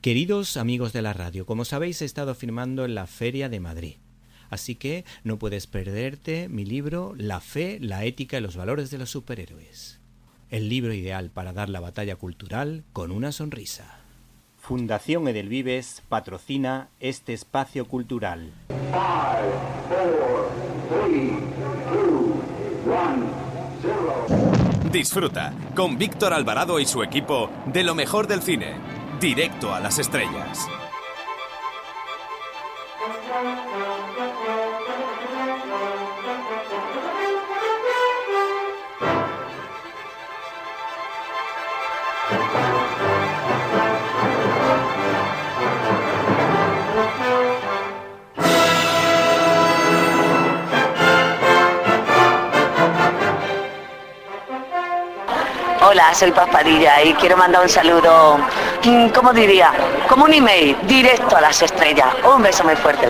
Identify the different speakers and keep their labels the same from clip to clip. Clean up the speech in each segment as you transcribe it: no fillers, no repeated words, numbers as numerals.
Speaker 1: Queridos amigos de la radio, como sabéis he estado firmando en la Feria de Madrid. Así que no puedes perderte mi libro La fe, la ética y los valores de los superhéroes. El libro ideal para dar la batalla cultural con una sonrisa. Fundación Edelvives patrocina este espacio cultural.
Speaker 2: 5, 4, 3, 2, 1, 0.
Speaker 3: Disfruta con Víctor Alvarado y su equipo de lo mejor del cine. Directo a las estrellas.
Speaker 4: Hola, soy Paz Padilla y quiero mandar un saludo, ¿cómo diría? Como un email, directo a las estrellas. Un beso muy fuerte.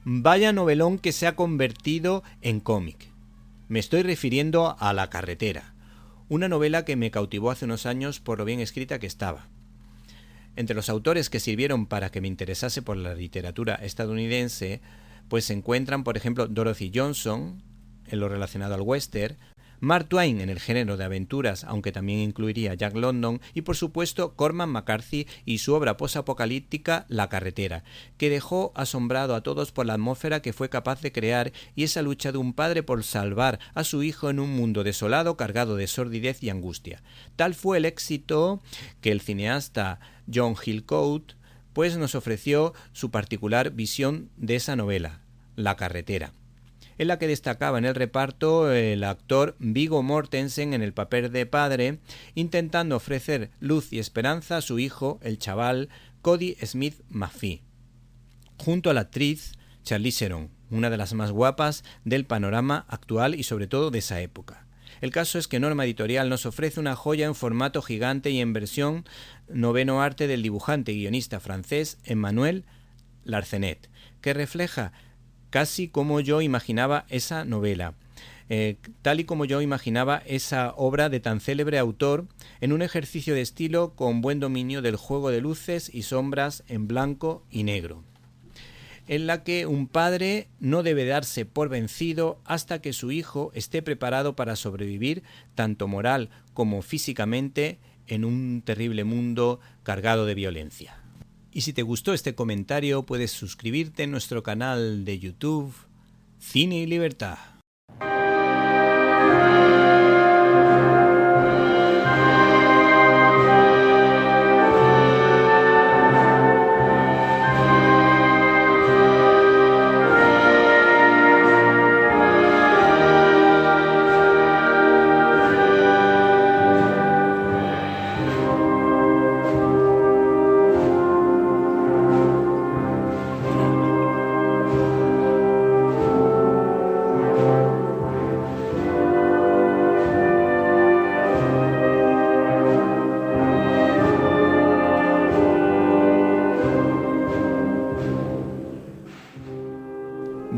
Speaker 1: Vaya novelón que se ha convertido en cómic. Me estoy refiriendo a La carretera, una novela que me cautivó hace unos años por lo bien escrita que estaba. Entre los autores que sirvieron para que me interesase por la literatura estadounidense, pues se encuentran, por ejemplo, Dorothy Johnson, en lo relacionado al western, Mark Twain en el género de aventuras, aunque también incluiría Jack London, y por supuesto Cormac McCarthy y su obra posapocalíptica La carretera, que dejó asombrado a todos por la atmósfera que fue capaz de crear y esa lucha de un padre por salvar a su hijo en un mundo desolado cargado de sordidez y angustia. Tal fue el éxito que el cineasta John Hillcoat pues nos ofreció su particular visión de esa novela, La carretera, en la que destacaba en el reparto el actor Viggo Mortensen en el papel de padre, intentando ofrecer luz y esperanza a su hijo, el chaval Cody Smith McPhee, junto a la actriz Charlize Theron, una de las más guapas del panorama actual y sobre todo de esa época. El caso es que Norma Editorial nos ofrece una joya en formato gigante y en versión noveno arte del dibujante y guionista francés Emmanuel Larcenet, que refleja casi como yo imaginaba esa novela, tal y como yo imaginaba esa obra de tan célebre autor, en un ejercicio de estilo con buen dominio del juego de luces y sombras en blanco y negro, en la que un padre no debe darse por vencido hasta que su hijo esté preparado para sobrevivir, tanto moral como físicamente, en un terrible mundo cargado de violencia. Y si te gustó este comentario, puedes suscribirte en nuestro canal de YouTube, Cine y Libertad.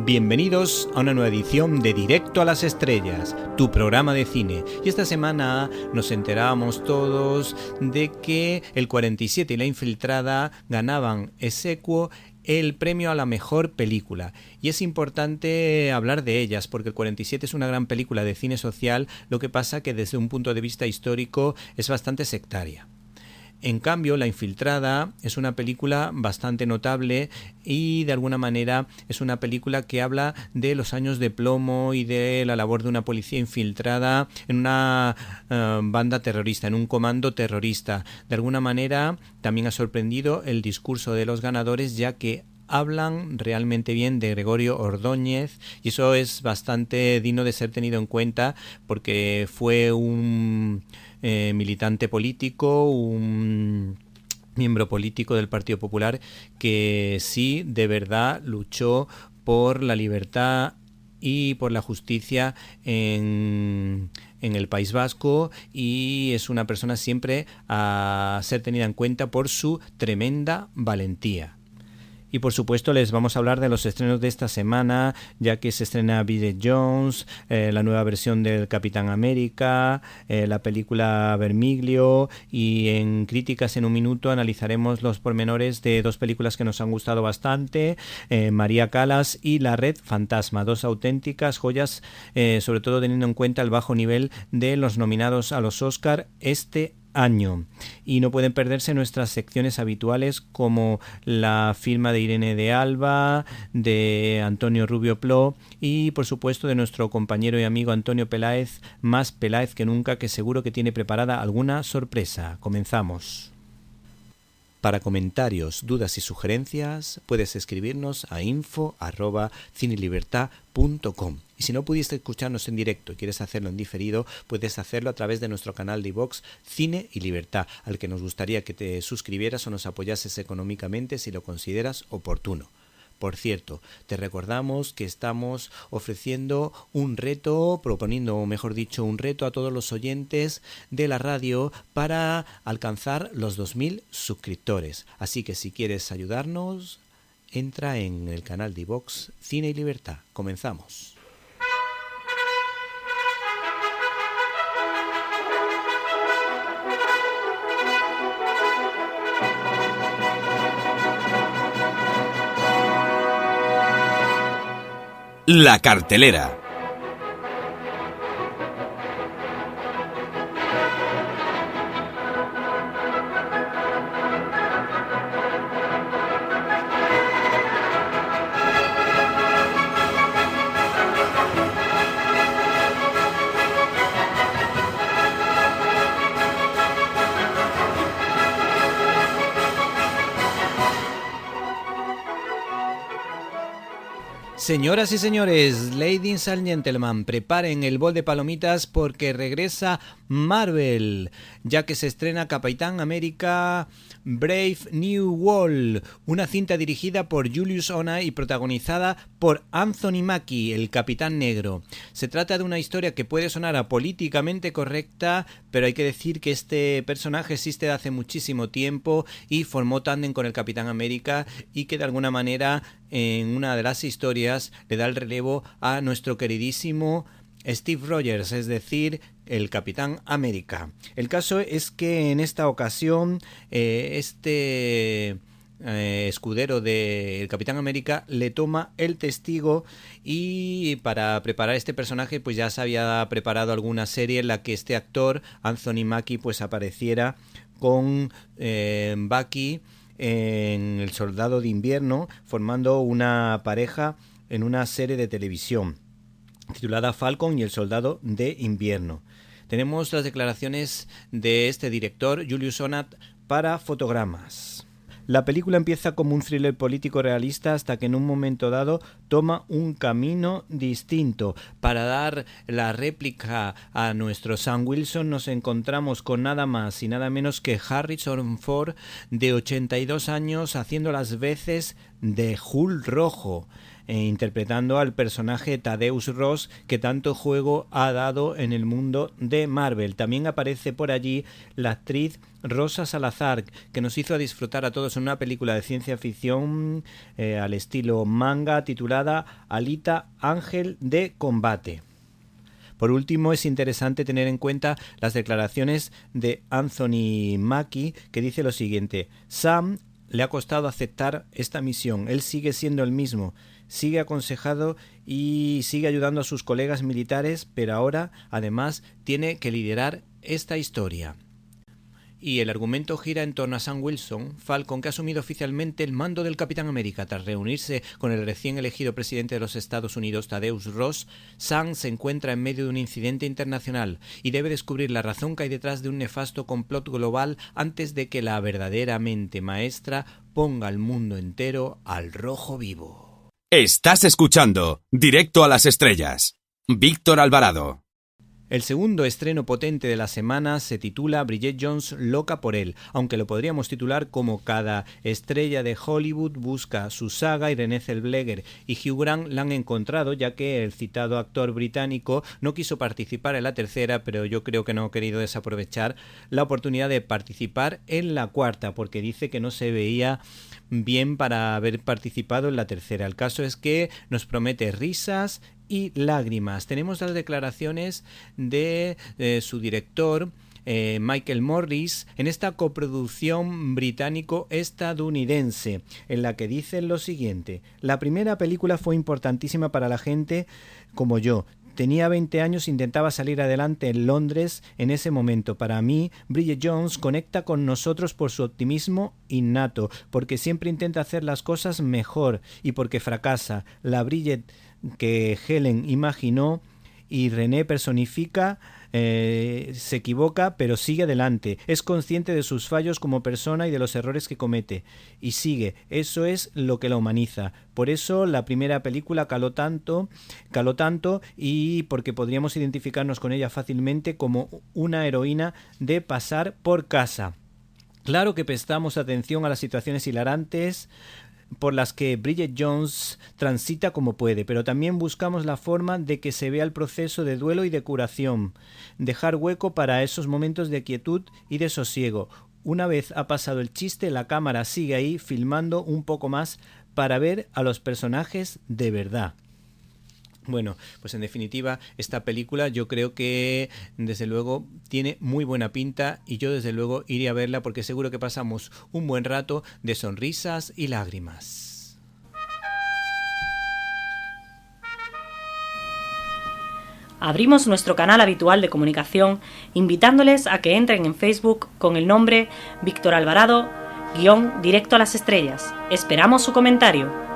Speaker 1: Bienvenidos a una nueva edición de Directo a las Estrellas, tu programa de cine. Y esta semana nos enterábamos todos de que el 47 y La Infiltrada ganaban ex aequo el premio a la mejor película. Y es importante hablar de ellas porque el 47 es una gran película de cine social, lo que pasa que desde un punto de vista histórico es bastante sectaria. En cambio, La Infiltrada es una película bastante notable y de alguna manera es una película que habla de los años de plomo y de la labor de una policía infiltrada en una banda terrorista, en un comando terrorista. De alguna manera también ha sorprendido el discurso de los ganadores, ya que hablan realmente bien de Gregorio Ordóñez y eso es bastante digno de ser tenido en cuenta porque fue un militante político, un miembro político del Partido Popular que sí de verdad luchó por la libertad y por la justicia en en el País Vasco y es una persona siempre a ser tenida en cuenta por su tremenda valentía. Y por supuesto les vamos a hablar de los estrenos de esta semana, ya que se estrena Bridget Jones, la nueva versión del Capitán América, la película Vermiglio, y en Críticas en un Minuto analizaremos los pormenores de dos películas que nos han gustado bastante, María Callas y La Red Fantasma, dos auténticas joyas, sobre todo teniendo en cuenta el bajo nivel de los nominados a los Oscar este año. Y no pueden perderse nuestras secciones habituales como la firma de Irene de Alba, de Antonio Rubio Plo y por supuesto de nuestro compañero y amigo Antonio Peláez, más Peláez que nunca, que seguro que tiene preparada alguna sorpresa. Comenzamos. Para comentarios, dudas y sugerencias puedes escribirnos a info@cinelibertad.com. Y si no pudiste escucharnos en directo y quieres hacerlo en diferido, puedes hacerlo a través de nuestro canal de iVoox Cine y Libertad, al que nos gustaría que te suscribieras o nos apoyases económicamente si lo consideras oportuno. Por cierto, te recordamos que estamos ofreciendo un reto, proponiendo, mejor dicho, un reto a todos los oyentes de la radio para alcanzar los 2000 suscriptores. Así que si quieres ayudarnos, entra en el canal de iVoox Cine y Libertad. Comenzamos.
Speaker 3: La cartelera.
Speaker 1: Señoras y señores, ladies and gentlemen, preparen el bol de palomitas porque regresa Marvel, ya que se estrena Capitán América Brave New World, una cinta dirigida por Julius Onah y protagonizada por Anthony Mackie, el Capitán Negro. Se trata de una historia que puede sonar a políticamente correcta, pero hay que decir que este personaje existe de hace muchísimo tiempo y formó tándem con el Capitán América y que de alguna manera en una de las historias le da el relevo a nuestro queridísimo Steve Rogers, es decir, el Capitán América. El caso es que en esta ocasión escudero del Capitán América le toma el testigo y para preparar este personaje pues ya se había preparado alguna serie en la que este actor, Anthony Mackie, pues apareciera con Bucky en El Soldado de Invierno, formando una pareja en una serie de televisión titulada Falcon y el Soldado de Invierno. Tenemos las declaraciones de este director, Julius Onah, para Fotogramas. La película empieza como un thriller político realista hasta que en un momento dado toma un camino distinto. Para dar la réplica a nuestro Sam Wilson nos encontramos con nada más y nada menos que Harrison Ford, de 82 años, haciendo las veces de Hulk rojo, interpretando al personaje Thaddeus Ross, que tanto juego ha dado en el mundo de Marvel. También aparece por allí la actriz Rosa Salazar, que nos hizo disfrutar a todos en una película de ciencia ficción al estilo manga titulada Alita, Ángel de Combate. Por último, es interesante tener en cuenta las declaraciones de Anthony Mackie, que dice lo siguiente: Sam le ha costado aceptar esta misión, él sigue siendo el mismo, sigue aconsejado y sigue ayudando a sus colegas militares, pero ahora además tiene que liderar esta historia. Y el argumento gira en torno a Sam Wilson, Falcon, que ha asumido oficialmente el mando del Capitán América. Tras reunirse con el recién elegido presidente de los Estados Unidos, Thaddeus Ross, Sam se encuentra en medio de un incidente internacional y debe descubrir la razón que hay detrás de un nefasto complot global antes de que la verdadera mente maestra ponga al mundo entero al rojo vivo.
Speaker 3: Estás escuchando Directo a las Estrellas. Víctor Alvarado.
Speaker 1: El segundo estreno potente de la semana se titula Bridget Jones loca por él, aunque lo podríamos titular como Cada estrella de Hollywood busca su saga, y Renée Zellweger y Hugh Grant la han encontrado, ya que el citado actor británico no quiso participar en la tercera, pero yo creo que no ha querido desaprovechar la oportunidad de participar en la cuarta, porque dice que no se veía bien para haber participado en la tercera. El caso es que nos promete risas y lágrimas. Tenemos las declaraciones de su director, Michael Morris, en esta coproducción británico-estadounidense, en la que dicen lo siguiente: la primera película fue importantísima para la gente como yo. Tenía 20 años, intentaba salir adelante en Londres en ese momento. Para mí, Bridget Jones conecta con nosotros por su optimismo innato, porque siempre intenta hacer las cosas mejor y porque fracasa. La Bridget que Helen imaginó y René personifica, se equivoca pero sigue adelante, es consciente de sus fallos como persona y de los errores que comete y sigue. Eso es lo que la humaniza. Por eso la primera película caló tanto, y porque podríamos identificarnos con ella fácilmente como una heroína de pasar por casa. Claro que prestamos atención a las situaciones hilarantes por las que Bridget Jones transita como puede, pero también buscamos la forma de que se vea el proceso de duelo y de curación, dejar hueco para esos momentos de quietud y de sosiego. Una vez ha pasado el chiste, la cámara sigue ahí filmando un poco más para ver a los personajes de verdad. Bueno, pues en definitiva, esta película yo creo que desde luego tiene muy buena pinta, y yo desde luego iría a verla porque seguro que pasamos un buen rato de sonrisas y lágrimas.
Speaker 5: Abrimos nuestro canal habitual de comunicación invitándoles a que entren en Facebook con el nombre Víctor Alvarado _Directo a las Estrellas. Esperamos su comentario.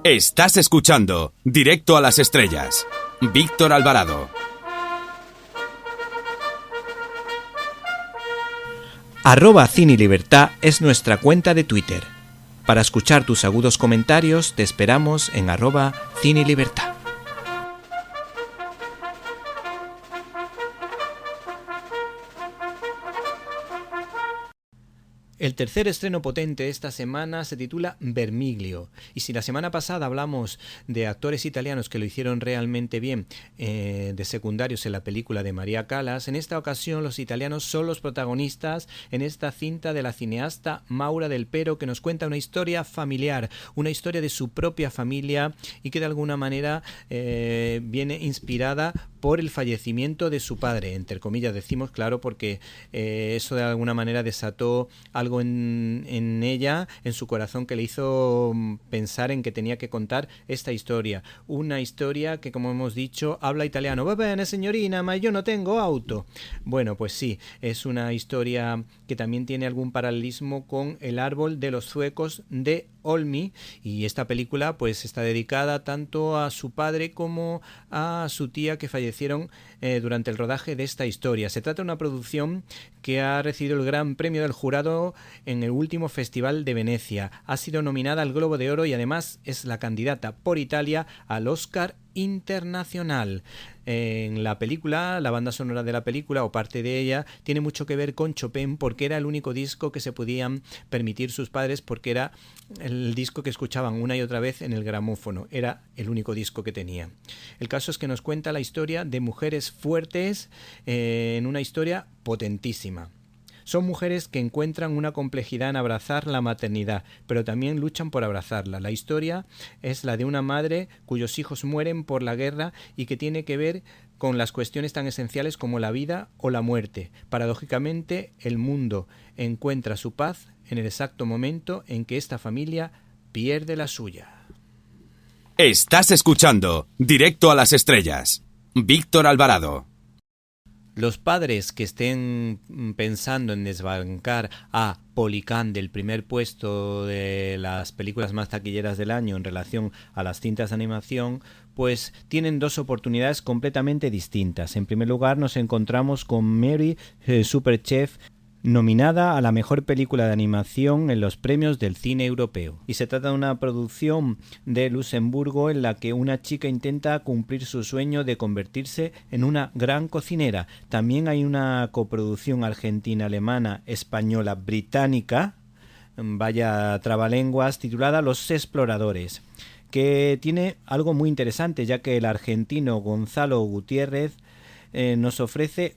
Speaker 3: Estás escuchando Directo a las Estrellas. Víctor Alvarado.
Speaker 1: @CineLibertad es nuestra cuenta de Twitter. Para escuchar tus agudos comentarios te esperamos en @CineLibertad. El tercer estreno potente esta semana se titula Vermiglio, y si la semana pasada hablamos de actores italianos que lo hicieron realmente bien de secundarios en la película de María Callas, en esta ocasión los italianos son los protagonistas en esta cinta de la cineasta Maura Del Pero, que nos cuenta una historia familiar, una historia de su propia familia, y que de alguna manera viene inspirada por el fallecimiento de su padre, entre comillas decimos, claro, porque eso de alguna manera desató algo en ella, en su corazón, que le hizo pensar en que tenía que contar esta historia. Una historia que, como hemos dicho, habla italiano. Va bene, signorina, ma yo no tengo auto. Bueno, pues sí, es una historia que también tiene algún paralelismo con El árbol de los suecos de Olmi, y esta película pues está dedicada tanto a su padre como a su tía, que fallecieron durante el rodaje de esta historia. Se trata de una producción que ha recibido el Gran Premio del Jurado en el último Festival de Venecia. Ha sido nominada al Globo de Oro y además es la candidata por Italia al Oscar internacional. En la película, la banda sonora de la película, o parte de ella, tiene mucho que ver con Chopin, porque era el único disco que se podían permitir sus padres, porque era el disco que escuchaban una y otra vez en el gramófono, era el único disco que tenían. El caso es que nos cuenta la historia de mujeres fuertes en una historia potentísima. Son mujeres que encuentran una complejidad en abrazar la maternidad, pero también luchan por abrazarla. La historia es la de una madre cuyos hijos mueren por la guerra y que tiene que ver con las cuestiones tan esenciales como la vida o la muerte. Paradójicamente, el mundo encuentra su paz en el exacto momento en que esta familia pierde la suya.
Speaker 3: Estás escuchando Directo a las Estrellas. Víctor Alvarado.
Speaker 1: Los padres que estén pensando en desbancar a Polycan del primer puesto de las películas más taquilleras del año en relación a las cintas de animación, pues tienen dos oportunidades completamente distintas. En primer lugar, nos encontramos con Mary Superchef, nominada a la mejor película de animación en los premios del cine europeo. Y se trata de una producción de Luxemburgo en la que una chica intenta cumplir su sueño de convertirse en una gran cocinera. También hay una coproducción argentina, alemana, española, británica, vaya trabalenguas, titulada Los Exploradores, que tiene algo muy interesante, ya que el argentino Gonzalo Gutiérrez nos ofrece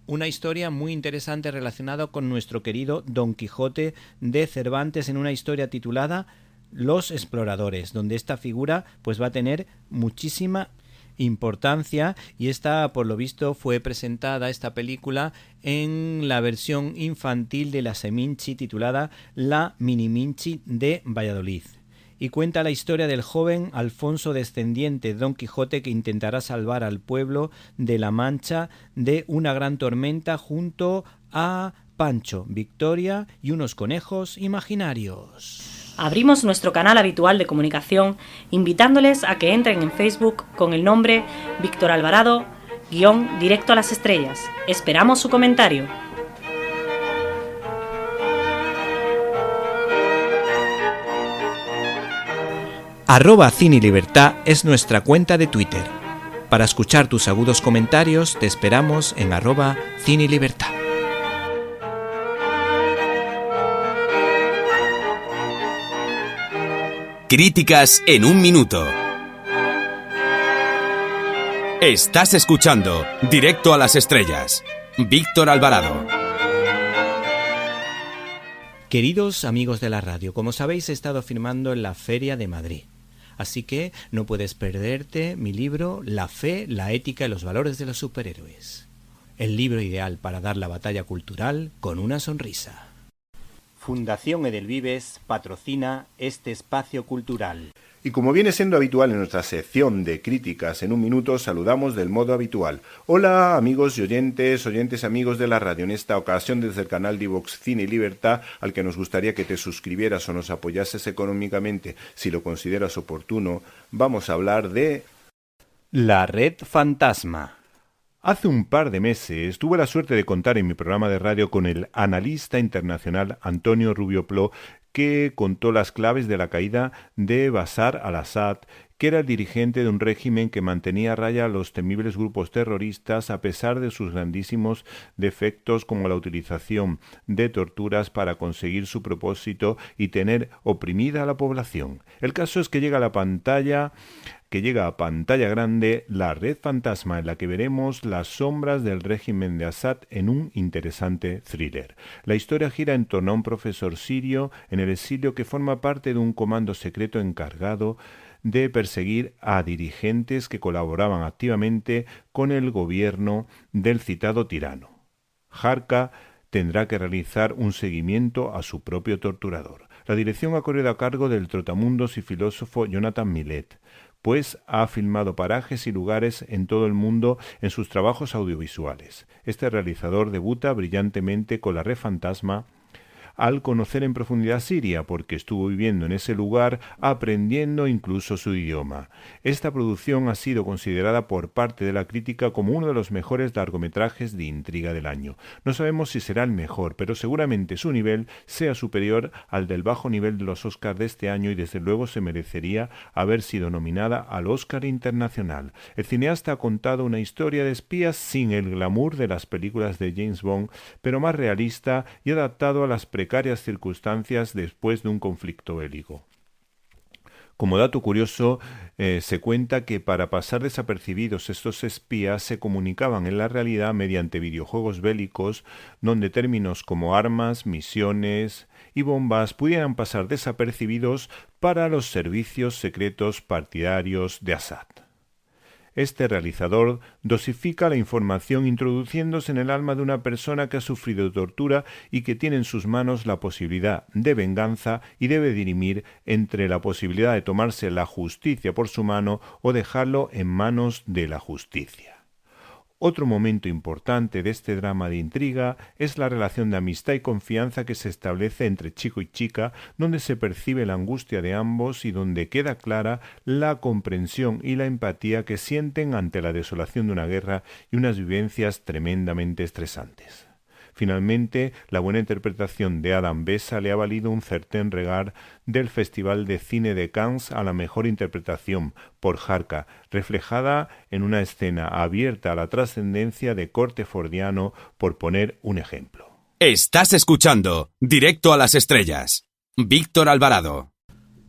Speaker 1: una historia muy interesante relacionada con nuestro querido Don Quijote de Cervantes, en una historia titulada Los Exploradores, donde esta figura pues va a tener muchísima importancia, y esta, por lo visto, fue presentada esta película en la versión infantil de la Seminci titulada La Miniminci de Valladolid. Y cuenta la historia del joven Alfonso, descendiente de Don Quijote, que intentará salvar al pueblo de La Mancha de una gran tormenta junto a Pancho, Victoria y unos conejos imaginarios.
Speaker 5: Abrimos nuestro canal habitual de comunicación invitándoles a que entren en Facebook con el nombre Víctor Alvarado _Directo a las Estrellas. Esperamos su comentario.
Speaker 1: @CineLibertad es nuestra cuenta de Twitter. Para escuchar tus agudos comentarios te esperamos en @CineLibertad.
Speaker 3: Críticas en un minuto. Estás escuchando Directo a las Estrellas. Víctor Alvarado.
Speaker 1: Queridos amigos de la radio, como sabéis, he estado firmando en la Feria de Madrid. Así que no puedes perderte mi libro La fe, la ética y los valores de los superhéroes. El libro ideal para dar la batalla cultural con una sonrisa. Fundación Edelvives patrocina este espacio cultural.
Speaker 6: Y como viene siendo habitual en nuestra sección de críticas en un minuto, saludamos del modo habitual. Hola amigos y oyentes amigos de la radio. En esta ocasión desde el canal de iVox Cine y Libertad, al que nos gustaría que te suscribieras o nos apoyases económicamente si lo consideras oportuno, vamos a hablar de
Speaker 1: La Red Fantasma.
Speaker 6: Hace un par de meses tuve la suerte de contar en mi programa de radio con el analista internacional Antonio Rubio Plo, que contó las claves de la caída de Bashar al-Assad, que era el dirigente de un régimen que mantenía a raya a los temibles grupos terroristas a pesar de sus grandísimos defectos, como la utilización de torturas para conseguir su propósito y tener oprimida a la población. El caso es que llega a pantalla grande La Red Fantasma, en la que veremos las sombras del régimen de Assad en un interesante thriller. La historia gira en torno a un profesor sirio en el exilio que forma parte de un comando secreto encargado de perseguir a dirigentes que colaboraban activamente con el gobierno del citado tirano. Jarka tendrá que realizar un seguimiento a su propio torturador. La dirección ha corrido a cargo del trotamundos y filósofo Jonathan Millet, pues ha filmado parajes y lugares en todo el mundo en sus trabajos audiovisuales. Este realizador debuta brillantemente con La Red Fantasma al conocer en profundidad Siria, porque estuvo viviendo en ese lugar, aprendiendo incluso su idioma. Esta producción ha sido considerada por parte de la crítica como uno de los mejores largometrajes de intriga del año. No sabemos si será el mejor, pero seguramente su nivel sea superior al del bajo nivel de los Oscars de este año, y desde luego se merecería haber sido nominada al Oscar Internacional. El cineasta ha contado una historia de espías sin el glamour de las películas de James Bond, pero más realista y adaptado a las precarias circunstancias después de un conflicto bélico. Como dato curioso, se cuenta que para pasar desapercibidos estos espías se comunicaban en la realidad mediante videojuegos bélicos, donde términos como armas, misiones y bombas pudieran pasar desapercibidos para los servicios secretos partidarios de Assad. Este realizador dosifica la información introduciéndose en el alma de una persona que ha sufrido tortura y que tiene en sus manos la posibilidad de venganza y debe dirimir entre la posibilidad de tomarse la justicia por su mano o dejarlo en manos de la justicia. Otro momento importante de este drama de intriga es la relación de amistad y confianza que se establece entre chico y chica, donde se percibe la angustia de ambos y donde queda clara la comprensión y la empatía que sienten ante la desolación de una guerra y unas vivencias tremendamente estresantes. Finalmente, la buena interpretación de Adam Bessa le ha valido un certén regard del Festival de Cine de Cannes a la mejor interpretación por Harka, reflejada en una escena abierta a la trascendencia de corte fordiano, por poner un ejemplo.
Speaker 3: Estás escuchando Directo a las Estrellas. Víctor Alvarado.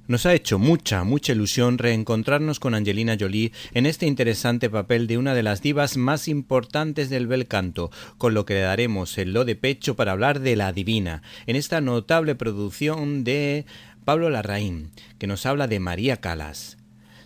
Speaker 1: Nos ha hecho mucha ilusión reencontrarnos con Angelina Jolie en este interesante papel de una de las divas más importantes del bel canto, con lo que le daremos el lo de pecho para hablar de La Divina, en esta notable producción de Pablo Larraín, que nos habla de María Callas.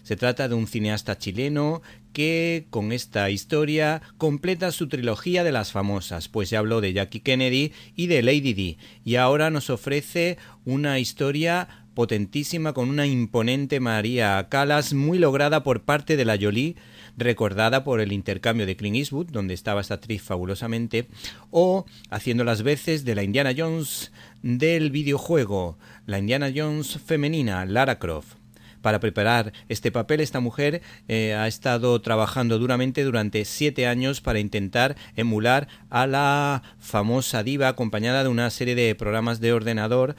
Speaker 1: Se trata de un cineasta chileno que con esta historia completa su trilogía de las famosas, pues ya habló de Jackie Kennedy y de Lady Di, y ahora nos ofrece una historia potentísima con una imponente María Callas muy lograda por parte de la Jolie, recordada por el intercambio de Clint Eastwood, donde estaba esta actriz fabulosamente, o haciendo las veces de la Indiana Jones del videojuego, la Indiana Jones femenina, Lara Croft. Para preparar este papel, esta mujer ha estado trabajando duramente durante 7 años para intentar emular a la famosa diva, acompañada de una serie de programas de ordenador.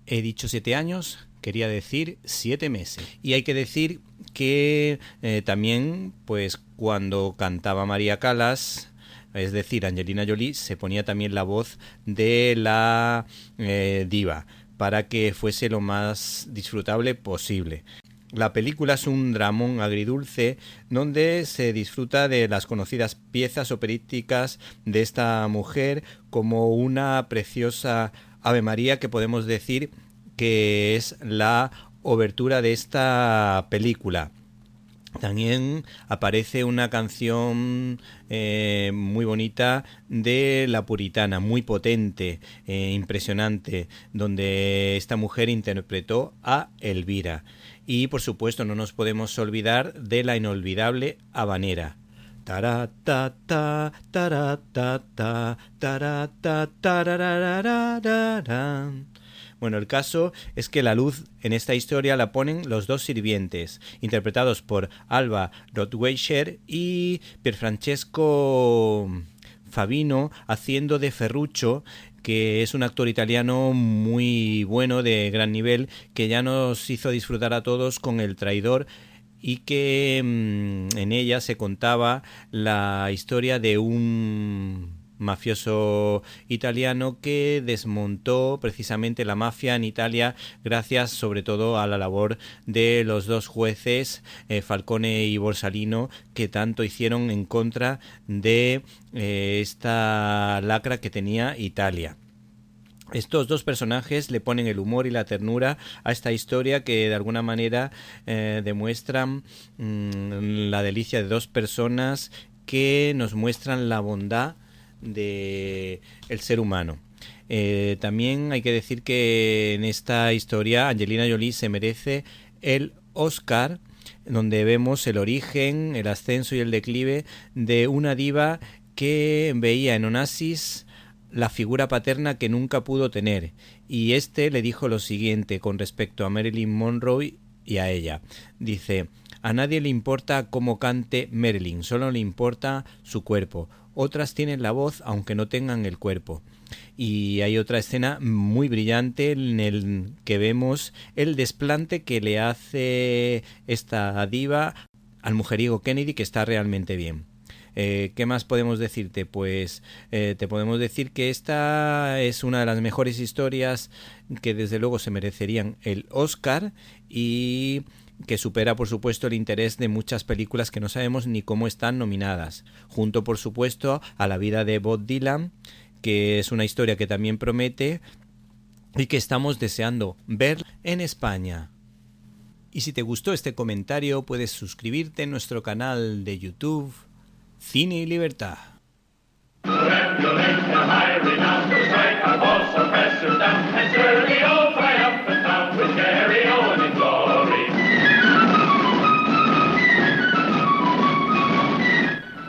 Speaker 1: He dicho 7 años, quería decir 7 meses. Y hay que decir que también, pues cuando cantaba María Callas, es decir, Angelina Jolie, se ponía también la voz de la diva, para que fuese lo más disfrutable posible. La película es un dramón agridulce donde se disfruta de las conocidas piezas operísticas de esta mujer, como una preciosa Ave María, que podemos decir que es la obertura de esta película. También aparece una canción muy bonita de La Puritana, muy potente, impresionante, donde esta mujer interpretó a Elvira. Y por supuesto no nos podemos olvidar de la inolvidable habanera. Taratata, taratata, taratata, tararararara. Bueno, el caso es que la luz en esta historia la ponen los dos sirvientes, interpretados por Alba Rothweiler y Pierfrancesco Favino, haciendo de Ferruccio, que es un actor italiano muy bueno, de gran nivel, que ya nos hizo disfrutar a todos con El Traidor, y que en ella se contaba la historia de un mafioso italiano que desmontó precisamente la mafia en Italia, gracias sobre todo a la labor de los dos jueces, Falcone y Borsalino, que tanto hicieron en contra de esta lacra que tenía Italia. Estos dos personajes le ponen el humor y la ternura a esta historia, que de alguna manera demuestran la delicia de dos personas que nos muestran la bondad de el ser humano. También hay que decir que en esta historia Angelina Jolie se merece el Oscar, donde vemos el origen, el ascenso y el declive de una diva que veía en Onassis la figura paterna que nunca pudo tener, y este le dijo lo siguiente con respecto a Marilyn Monroe y a ella. Dice: a nadie le importa cómo cante Marilyn, solo le importa su cuerpo. Otras tienen la voz aunque no tengan el cuerpo. Y hay otra escena muy brillante en el que vemos el desplante que le hace esta diva al mujeriego Kennedy, que está realmente bien. ¿Qué más podemos decirte? Pues te podemos decir que esta es una de las mejores historias que desde luego se merecerían el Oscar, y que supera por supuesto el interés de muchas películas que no sabemos ni cómo están nominadas, junto por supuesto a La vida de Bob Dylan, que es una historia que también promete y que estamos deseando ver en España. Y si te gustó este comentario, puedes suscribirte en nuestro canal de YouTube, Cine y Libertad.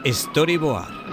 Speaker 1: Storyboard.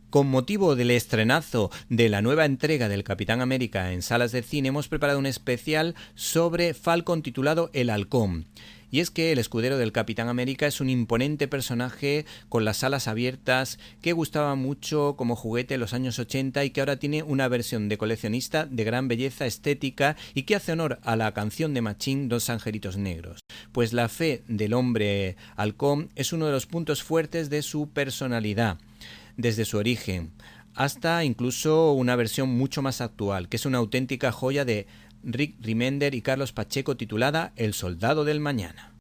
Speaker 1: Con motivo del estrenazo de la nueva entrega del Capitán América en salas de cine, hemos preparado un especial sobre Falcon titulado El Halcón. Y es que el escudero del Capitán América es un imponente personaje con las alas abiertas que gustaba mucho como juguete en los años 80 y que ahora tiene una versión de coleccionista de gran belleza estética y que hace honor a la canción de Machín, Dos angelitos negros. Pues la fe del hombre halcón es uno de los puntos fuertes de su personalidad, desde su origen hasta incluso una versión mucho más actual, que es una auténtica joya de Rick Remender y Carlos Pacheco titulada El soldado del mañana.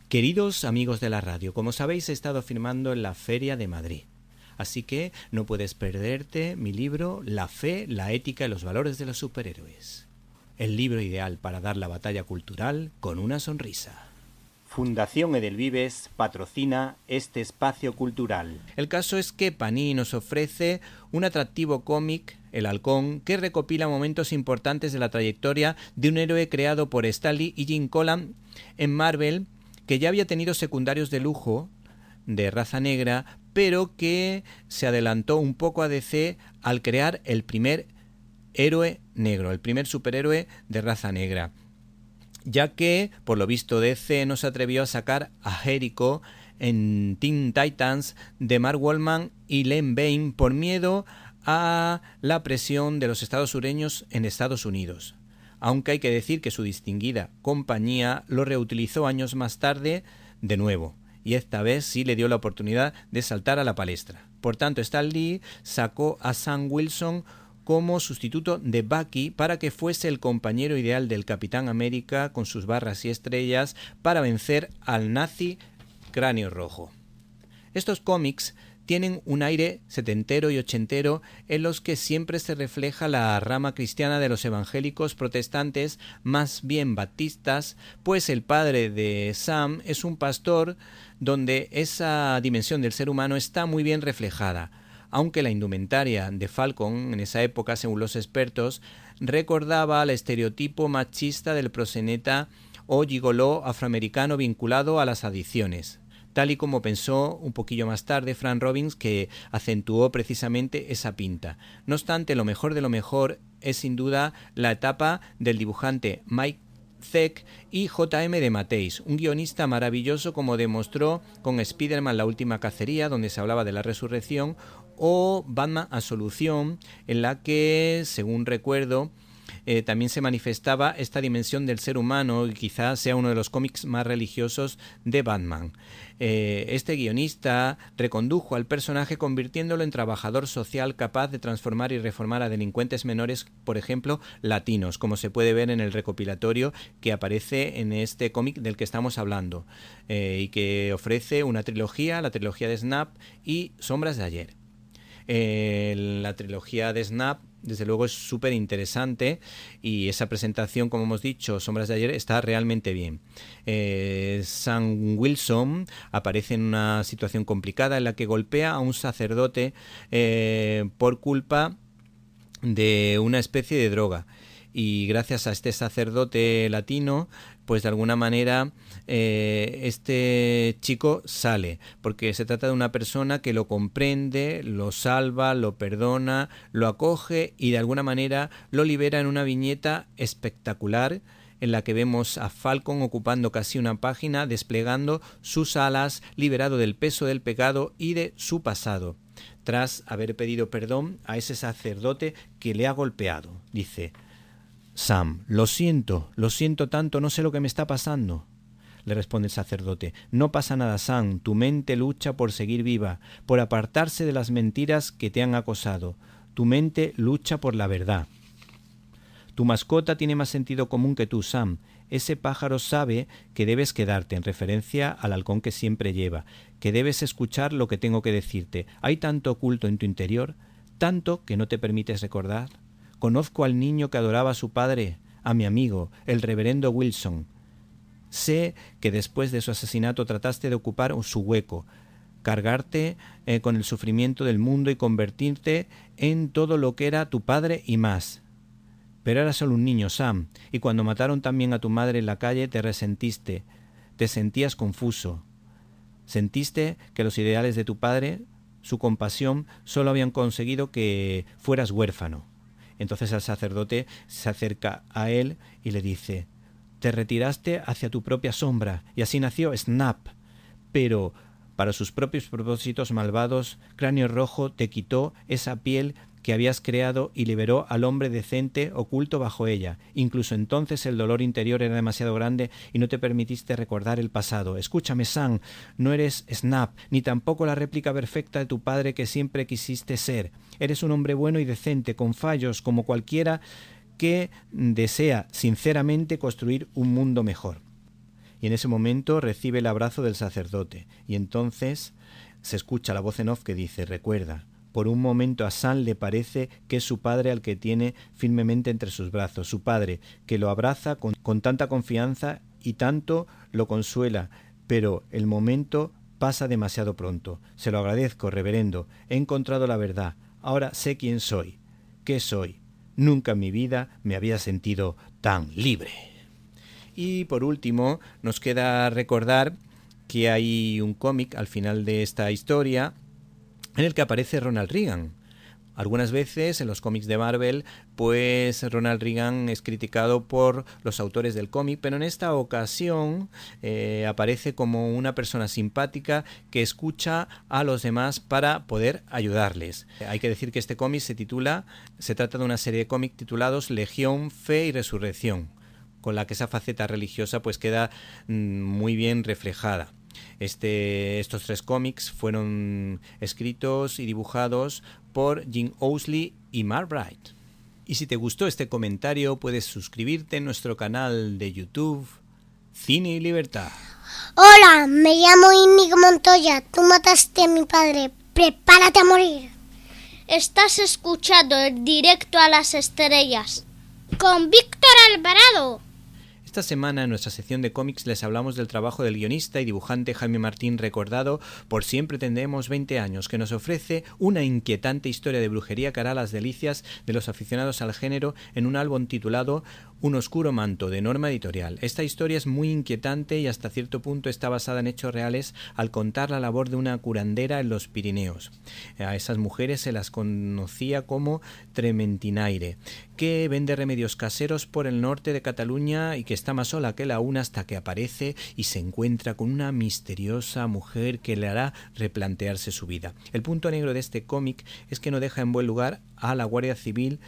Speaker 1: Queridos amigos de la radio, como sabéis he estado firmando en la Feria de Madrid, así que no puedes perderte mi libro La fe, la ética y los valores de los superhéroes. El libro ideal para dar la batalla cultural con una sonrisa. Fundación Edelvives patrocina este espacio cultural. El caso es que Panini nos ofrece un atractivo cómic, El Halcón, que recopila momentos importantes de la trayectoria de un héroe creado por Stan Lee y Jim Collan en Marvel, que ya había tenido secundarios de lujo de raza negra, pero que se adelantó un poco a DC al crear el primer héroe negro, el primer superhéroe de raza negra, ya que, por lo visto, DC no se atrevió a sacar a Jericho en Teen Titans de Mark Waldman y Len Wein por miedo a la presión de los estados sureños en Estados Unidos, aunque hay que decir que su distinguida compañía lo reutilizó años más tarde de nuevo, y esta vez sí le dio la oportunidad de saltar a la palestra. Por tanto, Stan Lee sacó a Sam Wilson como sustituto de Bucky para que fuese el compañero ideal del Capitán América con sus barras y estrellas para vencer al nazi Cráneo Rojo. Estos cómics tienen un aire setentero y ochentero en los que siempre se refleja la rama cristiana de los evangélicos protestantes, más bien baptistas, pues el padre de Sam es un pastor donde esa dimensión del ser humano está muy bien reflejada, aunque la indumentaria de Falcon en esa época, según los expertos, recordaba al estereotipo machista del proxeneta o gigoló afroamericano vinculado a las adicciones, tal y como pensó un poquillo más tarde Frank Robbins, que acentuó precisamente esa pinta. No obstante, lo mejor de lo mejor es sin duda la etapa del dibujante Mike Zeck y J.M. de Matteis, un guionista maravilloso como demostró con Spider-Man La última cacería, donde se hablaba de la resurrección, o Batman Absolución, en la que, según recuerdo, también se manifestaba esta dimensión del ser humano y quizás sea uno de los cómics más religiosos de Batman. Este guionista recondujo al personaje convirtiéndolo en trabajador social capaz de transformar y reformar a delincuentes menores, por ejemplo, latinos, como se puede ver en el recopilatorio que aparece en este cómic del que estamos hablando, y que ofrece una trilogía, la trilogía de Snap y Sombras de ayer. La trilogía de Snap desde luego es súper interesante y esa presentación, como hemos dicho, Sombras de ayer, está realmente bien. Sam Wilson aparece en una situación complicada en la que golpea a un sacerdote por culpa de una especie de droga, y gracias a este sacerdote latino, pues de alguna manera este chico sale, porque se trata de una persona que lo comprende, lo salva, lo perdona, lo acoge y de alguna manera lo libera en una viñeta espectacular en la que vemos a Falcon ocupando casi una página, desplegando sus alas, liberado del peso del pecado y de su pasado, tras haber pedido perdón a ese sacerdote que le ha golpeado. Dice: Sam, lo siento tanto, no sé lo que me está pasando. Le responde el sacerdote: no pasa nada, Sam, tu mente lucha por seguir viva, por apartarse de las mentiras que te han acosado. Tu mente lucha por la verdad. Tu mascota tiene más sentido común que tú, Sam. Ese pájaro sabe que debes quedarte, en referencia al halcón que siempre lleva, que debes escuchar lo que tengo que decirte. Hay tanto oculto en tu interior, tanto que no te permites recordar. Conozco al niño que adoraba a su padre, a mi amigo, el reverendo Wilson. Sé que después de su asesinato trataste de ocupar su hueco, cargarte con el sufrimiento del mundo y convertirte en todo lo que era tu padre y más. Pero eras solo un niño, Sam, y cuando mataron también a tu madre en la calle te resentiste, te sentías confuso. Sentiste que los ideales de tu padre, su compasión, solo habían conseguido que fueras huérfano. Entonces el sacerdote se acerca a él y le dice: te retiraste hacia tu propia sombra, y así nació Snap. Pero para sus propios propósitos malvados, Cráneo Rojo te quitó esa piel que habías creado y liberó al hombre decente oculto bajo ella. Incluso entonces el dolor interior era demasiado grande y no te permitiste recordar el pasado. Escúchame, Sam, no eres Snap, ni tampoco la réplica perfecta de tu padre que siempre quisiste ser. Eres un hombre bueno y decente, con fallos como cualquiera que desea sinceramente construir un mundo mejor. Y en ese momento recibe el abrazo del sacerdote, y entonces se escucha la voz en off que dice: recuerda, por un momento a Sam le parece que es su padre al que tiene firmemente entre sus brazos, su padre, que lo abraza con tanta confianza y tanto lo consuela, pero el momento pasa demasiado pronto. Se lo agradezco, reverendo, he encontrado la verdad, ahora sé quién soy. ¿Qué soy? Nunca en mi vida me había sentido tan libre. Y por último, nos queda recordar que hay un cómic al final de esta historia en el que aparece Ronald Reagan. Algunas veces en los cómics de Marvel, pues Ronald Reagan es criticado por los autores del cómic, pero en esta ocasión aparece como una persona simpática que escucha a los demás para poder ayudarles. Hay que decir que este cómic se trata de una serie de cómics titulados Legión, Fe y Resurrección, con la que esa faceta religiosa pues queda muy bien reflejada. Estos 3 cómics fueron escritos y dibujados por Jim Owsley y Mark Bright. Y si te gustó este comentario, puedes suscribirte en nuestro canal de YouTube, Cine y Libertad.
Speaker 7: Hola, me llamo Íñigo Montoya. Tú mataste a mi padre. Prepárate a morir.
Speaker 8: Estás escuchando el Directo a las Estrellas con Víctor Alvarado.
Speaker 1: Esta semana en nuestra sección de cómics les hablamos del trabajo del guionista y dibujante Jaime Martín, recordado por Siempre Tendremos 20 años, que nos ofrece una inquietante historia de brujería que hará las delicias de los aficionados al género en un álbum titulado Un oscuro manto, de Norma Editorial. Esta historia es muy inquietante y hasta cierto punto está basada en hechos reales al contar la labor de una curandera en los Pirineos. A esas mujeres se las conocía como trementinaire, que vende remedios caseros por el norte de Cataluña y que está más sola que la una hasta que aparece y se encuentra con una misteriosa mujer que le hará replantearse su vida. El punto negro de este cómic es que no deja en buen lugar a la Guardia Civil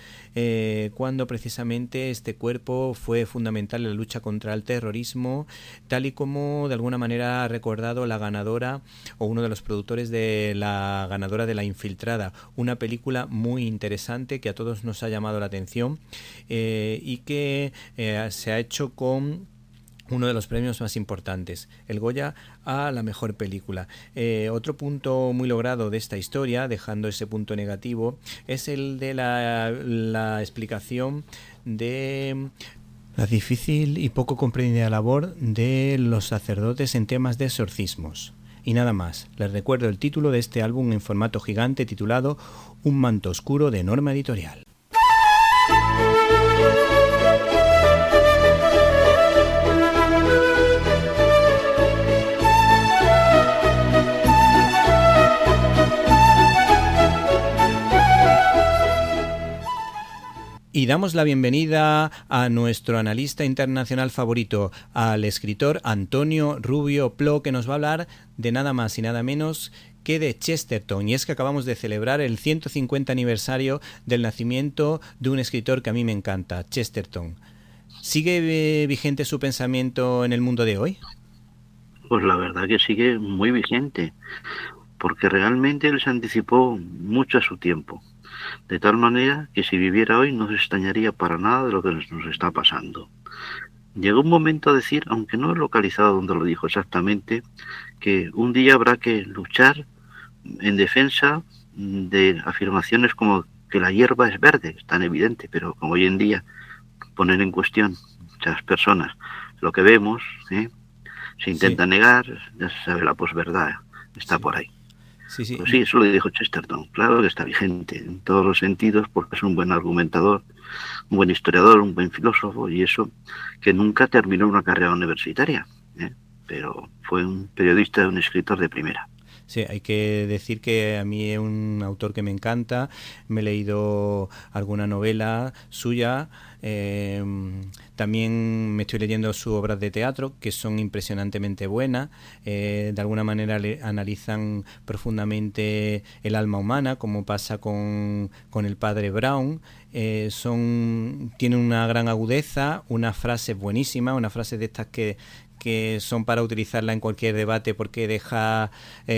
Speaker 1: cuando precisamente este cuerpo fue fundamental en la lucha contra el terrorismo, tal y como de alguna manera ha recordado la ganadora o uno de los productores de la ganadora de La Infiltrada, una película muy interesante que a todos nos ha llamado la atención y que se ha hecho con uno de los premios más importantes, el Goya a la mejor película. Otro punto muy logrado de esta historia, dejando ese punto negativo, es el de la explicación de la difícil y poco comprendida labor de los sacerdotes en temas de exorcismos. Y nada más, les recuerdo el título de este álbum en formato gigante titulado Un manto oscuro, de Norma Editorial. Y Y damos la bienvenida a nuestro analista internacional favorito, al escritor Antonio Rubio Plo, que nos va a hablar de nada más y nada menos que de Chesterton. Y es que acabamos de celebrar el 150 aniversario del nacimiento de un escritor que a mí me encanta, Chesterton. ¿Sigue vigente su pensamiento en el mundo de hoy?
Speaker 9: Pues la verdad que sigue muy vigente, porque realmente él se anticipó mucho a su tiempo, de tal manera que si viviera hoy no se extrañaría para nada de lo que nos está pasando. Llegó un momento a decir, aunque no he localizado dónde lo dijo exactamente, que un día habrá que luchar en defensa de afirmaciones como que la hierba es verde, es tan evidente, pero como hoy en día ponen en cuestión muchas personas lo que vemos, se intenta negar, ya se sabe, la posverdad está por ahí.
Speaker 1: Sí.
Speaker 9: Pues sí, eso lo dijo Chesterton. Claro que está vigente en todos los sentidos, porque es un buen argumentador, un buen historiador, un buen filósofo, y eso que nunca terminó una carrera universitaria, pero fue un periodista, un escritor de primera.
Speaker 1: Sí, hay que decir que a mí es un autor que me encanta. Me he leído alguna novela suya. También me estoy leyendo sus obras de teatro, que son impresionantemente buenas. De alguna manera analizan profundamente el alma humana, como pasa con el padre Brown. Tienen una gran agudeza, unas frases buenísimas, unas frases de estas que son para utilizarla en cualquier debate porque deja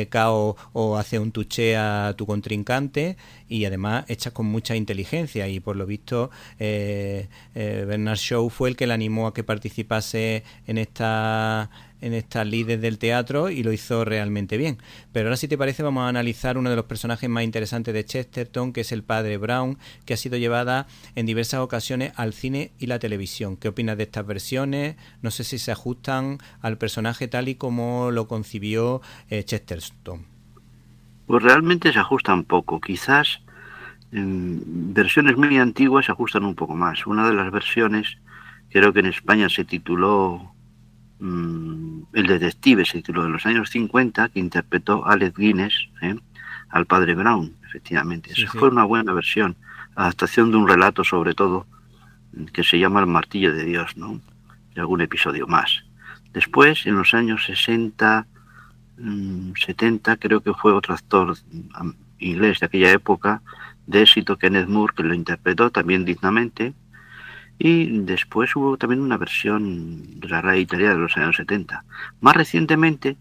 Speaker 1: cao o hace un touché a tu contrincante, y además hechas con mucha inteligencia, y por lo visto Bernard Shaw fue el que le animó a que participase en estas lides del teatro, y lo hizo realmente bien. Pero ahora, si te parece, vamos a analizar uno de los personajes más interesantes de Chesterton, que es el padre Brown, que ha sido llevada en diversas ocasiones al cine y la televisión. ¿Qué opinas de estas versiones? No sé si se ajustan al personaje tal y como lo concibió Chesterton.
Speaker 9: Pues realmente se ajustan poco. Quizás en versiones muy antiguas se ajustan un poco más. Una de las versiones, creo que en España se tituló El detective, se tituló, en los años 50, que interpretó Alec Guinness al padre Brown, efectivamente. Esa fue una buena versión, adaptación de un relato, sobre todo, que se llama El martillo de Dios, ¿no? Y algún episodio más. Después, en los años 60, 70, creo que fue otro actor inglés de aquella época, de éxito, Kenneth Moore, que lo interpretó también dignamente. Y después hubo también una versión de la radio italiana de los años 70. Más recientemente,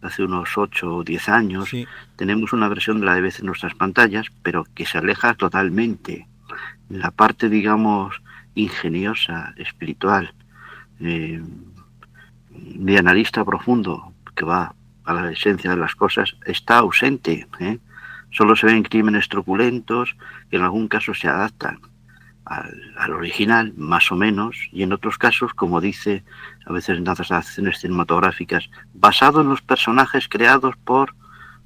Speaker 9: hace unos 8 o 10 años, tenemos una versión de la BBC en nuestras pantallas, pero que se aleja totalmente. La parte, digamos, ingeniosa, espiritual, de analista profundo, que va a la esencia de las cosas, está ausente. Solo se ven crímenes truculentos, que en algún caso se adaptan al original, más o menos, y en otros casos, como dice a veces en las adaptaciones cinematográficas, basado en los personajes creados por,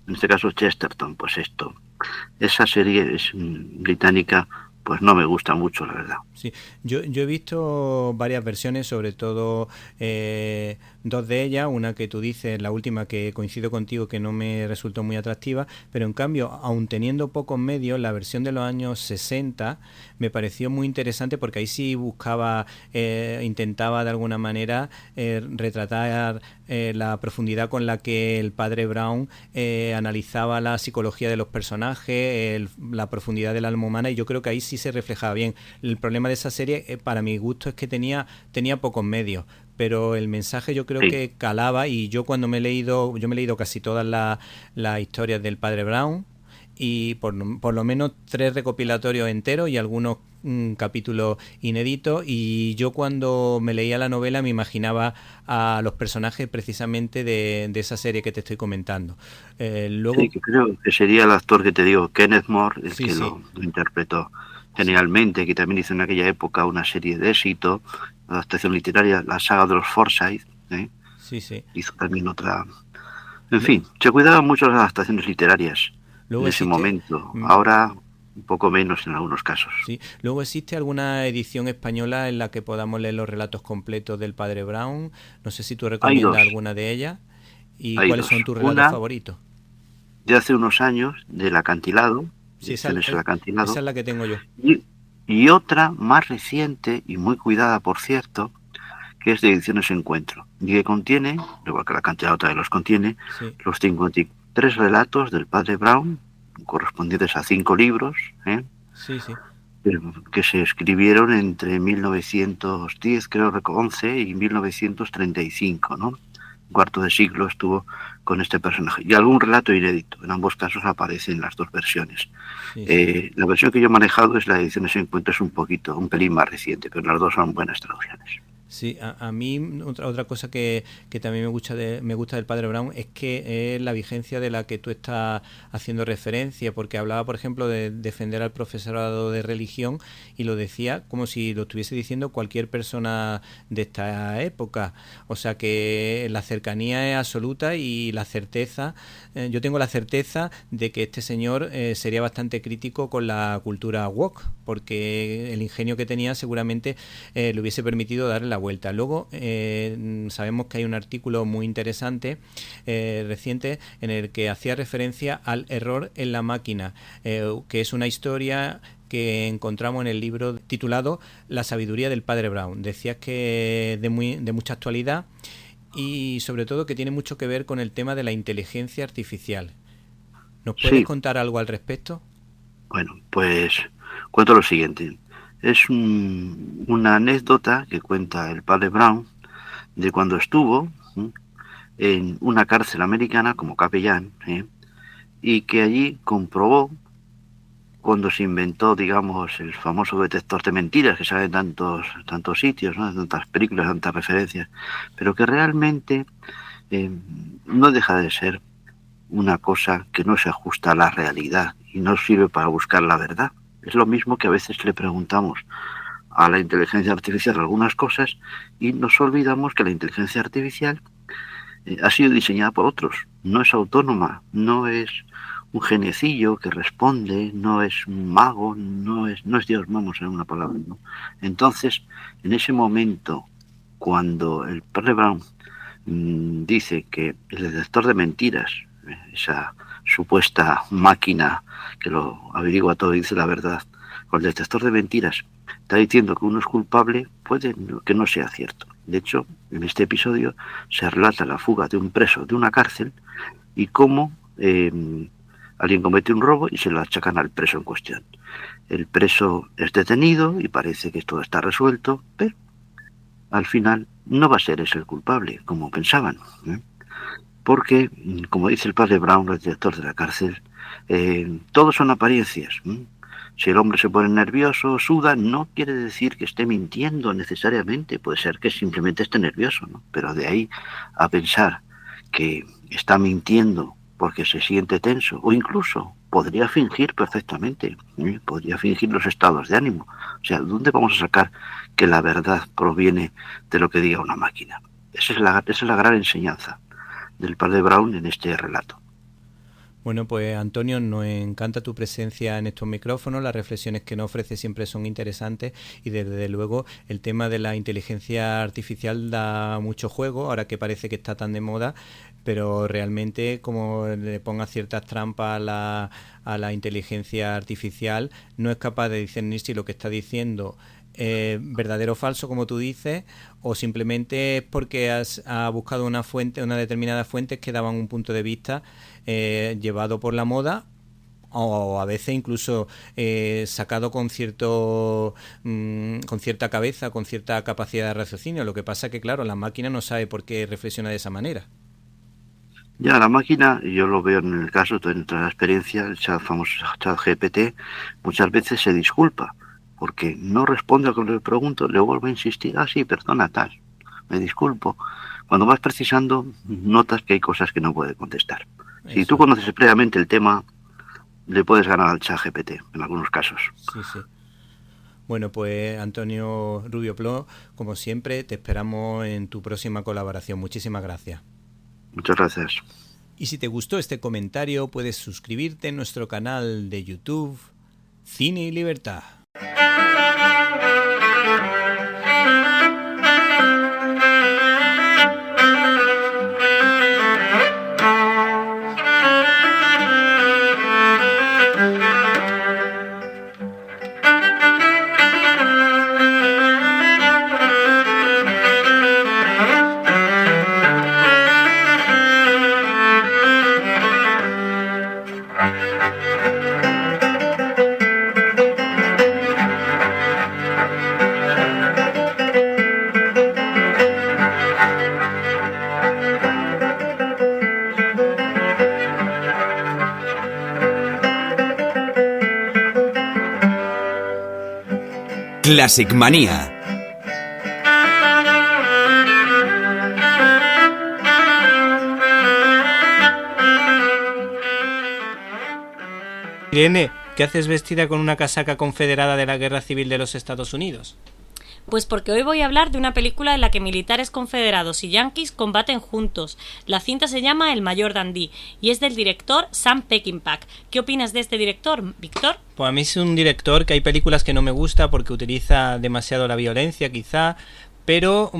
Speaker 9: en este caso, Chesterton. Pues esa serie es británica, pues no me gusta mucho, la verdad.
Speaker 1: Sí, yo he visto varias versiones, sobre todo dos de ellas, una que tú dices, la última, que coincido contigo, que no me resultó muy atractiva, pero en cambio, aun teniendo pocos medios, la versión de los años 60 me pareció muy interesante, porque ahí sí buscaba, intentaba de alguna manera retratar la profundidad con la que el padre Brown analizaba la psicología de los personajes, la profundidad del alma humana, y yo creo que ahí sí se reflejaba bien. El problema de esa serie, para mi gusto, es que tenía pocos medios, pero el mensaje yo creo que calaba, y yo me he leído casi todas las historias del padre Brown, y por lo menos 3 recopilatorios enteros y algunos capítulos inéditos, y yo cuando me leía la novela me imaginaba a los personajes precisamente de esa serie que te estoy comentando. Luego,
Speaker 9: que creo que sería el actor que te digo, Kenneth Moore, el que lo interpretó genialmente, que también hizo en aquella época una serie de éxito, adaptación literaria, la saga de los Forsyth, hizo también otra. En fin, se cuidaban mucho las adaptaciones literarias en ese momento. Ahora un poco menos en algunos casos.
Speaker 1: Sí. Luego, ¿existe alguna edición española en la que podamos leer los relatos completos del padre Brown? No sé si tú recomiendas alguna de ellas. ¿Y cuáles son tus relatos favoritos?
Speaker 9: De hace unos años, del acantilado.
Speaker 1: Sí, esa es la que tengo yo.
Speaker 9: y otra más reciente y muy cuidada, por cierto, que es de Ediciones Encuentro, y que contiene, igual que la cantidad otra de los contiene,
Speaker 1: Sí.
Speaker 9: los 53 relatos del padre Brown, correspondientes a 5 libros,
Speaker 1: Sí, sí.
Speaker 9: que se escribieron entre 1910, creo, 11 y 1935, ¿no? Un cuarto de siglo estuvo con este personaje. Y algún relato inédito. En ambos casos aparecen las dos versiones.
Speaker 1: Sí, sí.
Speaker 9: La versión que yo he manejado es la edición de ese encuentro, es un pelín más reciente, pero las dos son buenas traducciones.
Speaker 1: Sí, a mí otra cosa que también me gusta del Padre Brown es que es la vigencia de la que tú estás haciendo referencia, porque hablaba, por ejemplo, de defender al profesorado de religión y lo decía como si lo estuviese diciendo cualquier persona de esta época. O sea que la cercanía es absoluta y la certeza, yo tengo la certeza de que este señor sería bastante crítico con la cultura woke, porque el ingenio que tenía seguramente le hubiese permitido darle la vuelta. Luego sabemos que hay un artículo muy interesante reciente en el que hacía referencia al error en la máquina, que es una historia que encontramos en el libro titulado La sabiduría del Padre Brown. Decías que de mucha actualidad y sobre todo que tiene mucho que ver con el tema de la inteligencia artificial. ¿Nos puedes contar algo al respecto?
Speaker 9: Bueno, pues cuento lo siguiente. Es una anécdota que cuenta el padre Brown de cuando estuvo en una cárcel americana como capellán, y que allí comprobó, cuando se inventó, digamos, el famoso detector de mentiras que sale en tantos sitios, ¿no? En tantas películas, tantas referencias, pero que realmente no deja de ser una cosa que no se ajusta a la realidad y no sirve para buscar la verdad. Es lo mismo que a veces le preguntamos a la inteligencia artificial algunas cosas y nos olvidamos que la inteligencia artificial ha sido diseñada por otros, no es autónoma, no es un geniecillo que responde, no es un mago, no es Dios, vamos, en una palabra, ¿no? Entonces, en ese momento, cuando el padre Brown dice que el detector de mentiras, esa supuesta máquina que lo averigua todo y dice la verdad, con el detector de mentiras está diciendo que uno es culpable, puede que no sea cierto. De hecho, en este episodio se relata la fuga de un preso de una cárcel y cómo alguien comete un robo y se lo achacan al preso en cuestión. El preso es detenido y parece que todo está resuelto, pero al final no va a ser ese el culpable, como pensaban, porque, como dice el padre Brown, el director de la cárcel, todo son apariencias. Si el hombre se pone nervioso, suda, no quiere decir que esté mintiendo necesariamente, puede ser que simplemente esté nervioso, ¿no? Pero de ahí a pensar que está mintiendo porque se siente tenso, o incluso podría fingir perfectamente, podría fingir los estados de ánimo. O sea, ¿dónde vamos a sacar que la verdad proviene de lo que diga una máquina? Esa es la gran enseñanza del padre Brown en este relato.
Speaker 1: Bueno, pues Antonio, nos encanta tu presencia en estos micrófonos, las reflexiones que nos ofrece siempre son interesantes y desde luego el tema de la inteligencia artificial da mucho juego, ahora que parece que está tan de moda, pero realmente como le ponga ciertas trampas a la inteligencia artificial, no es capaz de discernir si lo que está diciendo verdadero o falso, como tú dices, o simplemente es porque ha buscado una determinada fuente que daban un punto de vista llevado por la moda, o a veces incluso sacado con cierta cabeza, con cierta capacidad de raciocinio. Lo que pasa es que, claro, la máquina no sabe por qué reflexiona de esa manera.
Speaker 9: Ya, la máquina, yo lo veo en el caso de nuestra experiencia, el famoso chat GPT, muchas veces se disculpa porque no responde a lo que le pregunto, le vuelvo a insistir, sí, perdona, tal, me disculpo. Cuando vas precisando, notas que hay cosas que no puede contestar. Si tú conoces previamente el tema, le puedes ganar al chat GPT, en algunos casos.
Speaker 1: Sí, sí. Bueno, pues Antonio Rubio Plo, como siempre, te esperamos en tu próxima colaboración. Muchísimas gracias.
Speaker 9: Muchas gracias.
Speaker 1: Y si te gustó este comentario, puedes suscribirte en nuestro canal de YouTube, Cine y Libertad.
Speaker 3: Classic Manía.
Speaker 1: Irene, ¿qué haces vestida con una casaca confederada de la Guerra Civil de los Estados Unidos?
Speaker 5: Pues porque hoy voy a hablar de una película en la que militares confederados y yanquis combaten juntos. La cinta se llama El Mayor Dundee y es del director Sam Peckinpah. ¿Qué opinas de este director, Víctor?
Speaker 1: Pues a mí es un director que hay películas que no me gusta porque utiliza demasiado la violencia, quizá, pero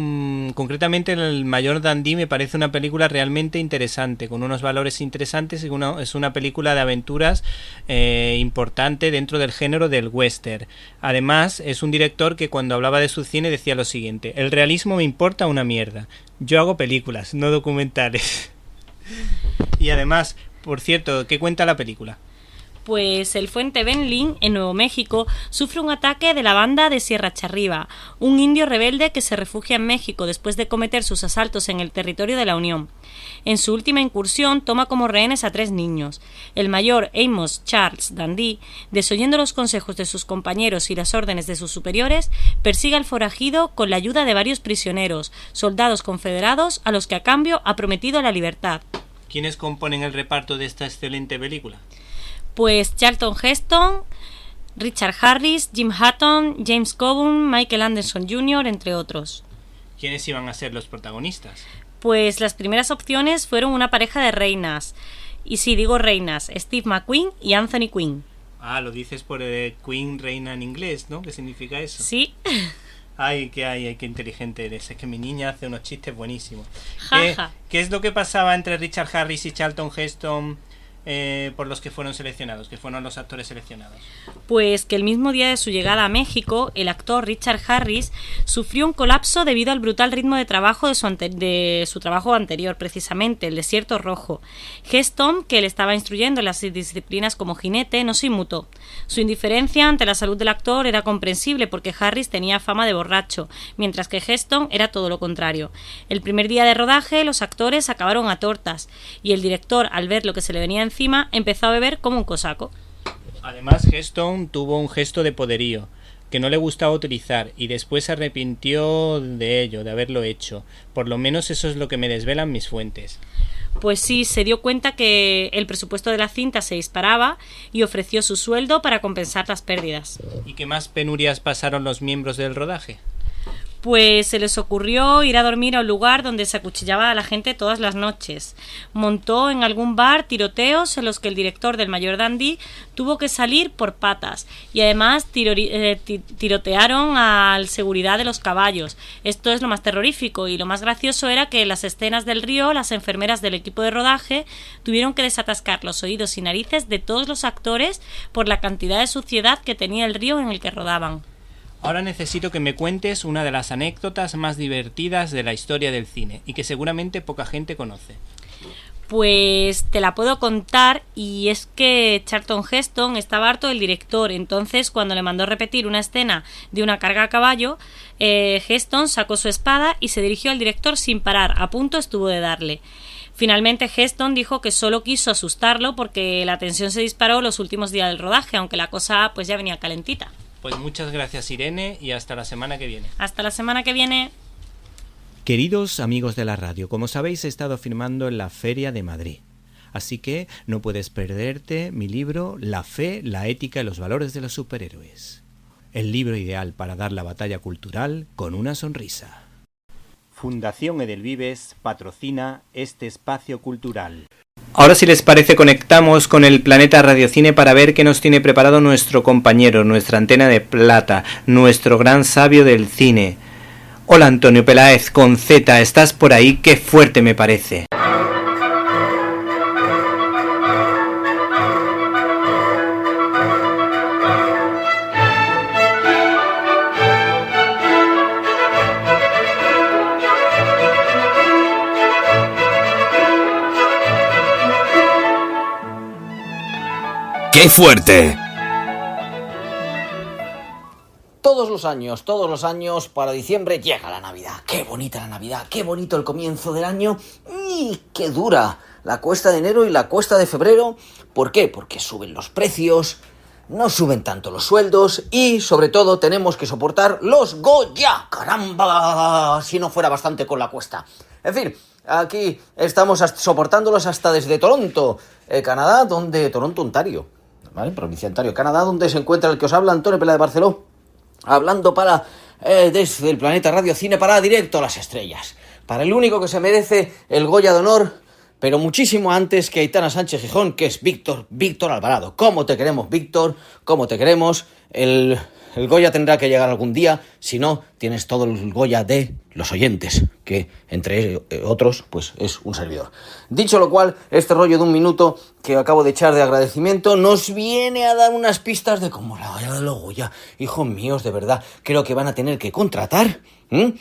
Speaker 1: concretamente El Mayor Dundee me parece una película realmente interesante, con unos valores interesantes, y es una película de aventuras importante dentro del género del western. Además, es un director que cuando hablaba de su cine decía lo siguiente: el realismo me importa una mierda, yo hago películas, no documentales. Y además, por cierto, ¿qué cuenta la película?
Speaker 5: Pues el Fuente Benlin, en Nuevo México, sufre un ataque de la banda de Sierra Charriba, un indio rebelde que se refugia en México después de cometer sus asaltos en el territorio de la Unión. En su última incursión toma como rehenes a 3 niños. El mayor, Amos Charles Dundee, desoyendo los consejos de sus compañeros y las órdenes de sus superiores, persigue al forajido con la ayuda de varios prisioneros, soldados confederados a los que a cambio ha prometido la libertad.
Speaker 1: ¿Quiénes componen el reparto de esta excelente película?
Speaker 5: Pues Charlton Heston, Richard Harris, Jim Hutton, James Coburn, Michael Anderson Jr., entre otros.
Speaker 1: ¿Quiénes iban a ser los protagonistas?
Speaker 5: Pues las primeras opciones fueron una pareja de reinas. Y sí, digo reinas, Steve McQueen y Anthony Quinn.
Speaker 1: Ah, lo dices por Queen, reina en inglés, ¿no? ¿Qué significa eso?
Speaker 5: Sí.
Speaker 1: Ay, qué inteligente eres. Es que mi niña hace unos chistes buenísimos.
Speaker 5: Jaja.
Speaker 1: ¿Qué es lo que pasaba entre Richard Harris y Charlton Heston por los que fueron seleccionados, que fueron los actores seleccionados?
Speaker 5: Pues que el mismo día de su llegada a México, el actor Richard Harris sufrió un colapso debido al brutal ritmo de trabajo de su trabajo anterior, precisamente, El Desierto Rojo. Heston, que le estaba instruyendo en las disciplinas como jinete, no se inmutó. Su indiferencia ante la salud del actor era comprensible porque Harris tenía fama de borracho, mientras que Heston era todo lo contrario. El primer día de rodaje, los actores acabaron a tortas, y el director, al ver lo que se le venía encima, empezó a beber como un cosaco.
Speaker 1: Además, Heston tuvo un gesto de poderío que no le gustaba utilizar y después se arrepintió de ello, de haberlo hecho. Por lo menos eso es lo que me desvelan mis fuentes.
Speaker 5: Pues sí, se dio cuenta que el presupuesto de la cinta se disparaba y ofreció su sueldo para compensar las pérdidas.
Speaker 1: ¿Y qué más penurias pasaron los miembros del rodaje?
Speaker 5: Pues se les ocurrió ir a dormir a un lugar donde se acuchillaba a la gente todas las noches. Montó en algún bar tiroteos en los que el director del Mayor Dundee tuvo que salir por patas. Y además tirotearon al seguridad de los caballos. Esto es lo más terrorífico, y lo más gracioso era que en las escenas del río las enfermeras del equipo de rodaje tuvieron que desatascar los oídos y narices de todos los actores por la cantidad de suciedad que tenía el río en el que rodaban.
Speaker 1: Ahora necesito que me cuentes una de las anécdotas más divertidas de la historia del cine y que seguramente poca gente conoce.
Speaker 5: Pues te la puedo contar, y es que Charlton Heston estaba harto del director. Entonces, cuando le mandó repetir una escena de una carga a caballo, Heston sacó su espada y se dirigió al director sin parar, a punto estuvo de darle. Finalmente Heston dijo que solo quiso asustarlo porque la tensión se disparó los últimos días del rodaje, aunque la cosa pues ya venía calentita.
Speaker 1: Pues muchas gracias, Irene, y hasta la semana que viene.
Speaker 5: Hasta la semana que viene.
Speaker 1: Queridos amigos de la radio, como sabéis he estado firmando en la Feria de Madrid. Así que no puedes perderte mi libro La fe, la ética y los valores de los superhéroes. El libro ideal para dar la batalla cultural con una sonrisa. Fundación Edelvives patrocina este espacio cultural. Ahora, si les parece, conectamos con el planeta Radiocine para ver qué nos tiene preparado nuestro compañero, nuestra antena de plata, nuestro gran sabio del cine. Hola Antonio Peláez, con Z, ¿estás por ahí? ¡Qué fuerte me parece!
Speaker 3: ¡Qué fuerte!
Speaker 10: Todos los años, para diciembre llega la Navidad. ¡Qué bonita la Navidad! ¡Qué bonito el comienzo del año! ¡Y qué dura la cuesta de enero y la cuesta de febrero! ¿Por qué? Porque suben los precios, no suben tanto los sueldos y, sobre todo, tenemos que soportar los Goya. ¡Caramba! Si no fuera bastante con la cuesta. En fin, aquí estamos soportándolos hasta desde Toronto, Canadá, Toronto, Ontario, ¿vale? Provincia de Ontario, Canadá, donde se encuentra el que os habla, Antonio Pela de Barceló, hablando desde el Planeta Radio Cine para Directo a las Estrellas. Para el único que se merece el Goya de honor, pero muchísimo antes que Aitana Sánchez Gijón, que es Víctor Alvarado. ¿Cómo te queremos, Víctor? ¿Cómo te queremos? El Goya tendrá que llegar algún día, si no, tienes todo el Goya de los oyentes, que entre otros, pues es un servidor. Dicho lo cual, este rollo de un minuto que acabo de echar de agradecimiento nos viene a dar unas pistas de cómo la vaya de los Goya. Hijos míos, de verdad, creo que van a tener que contratar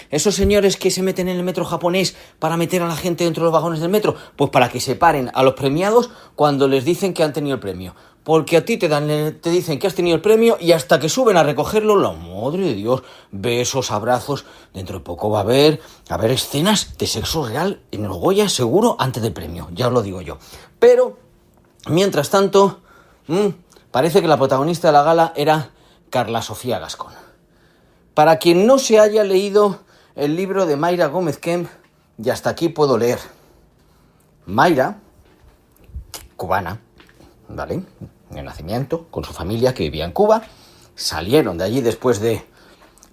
Speaker 10: esos señores que se meten en el metro japonés para meter a la gente dentro de los vagones del metro, pues para que separen a los premiados cuando les dicen que han tenido el premio. Porque a ti te dicen que has tenido el premio y hasta que suben a recogerlo, la madre de Dios, besos, abrazos. Dentro de poco va a haber escenas de sexo real en los Goya, seguro, antes del premio, ya os lo digo yo. Pero, mientras tanto, parece que la protagonista de la gala era Carla Sofía Gascón. Para quien no se haya leído el libro de Mayra Gómez Kemp, y hasta aquí puedo leer. Mayra, cubana, ¿vale? De nacimiento, con su familia que vivía en Cuba, salieron de allí después de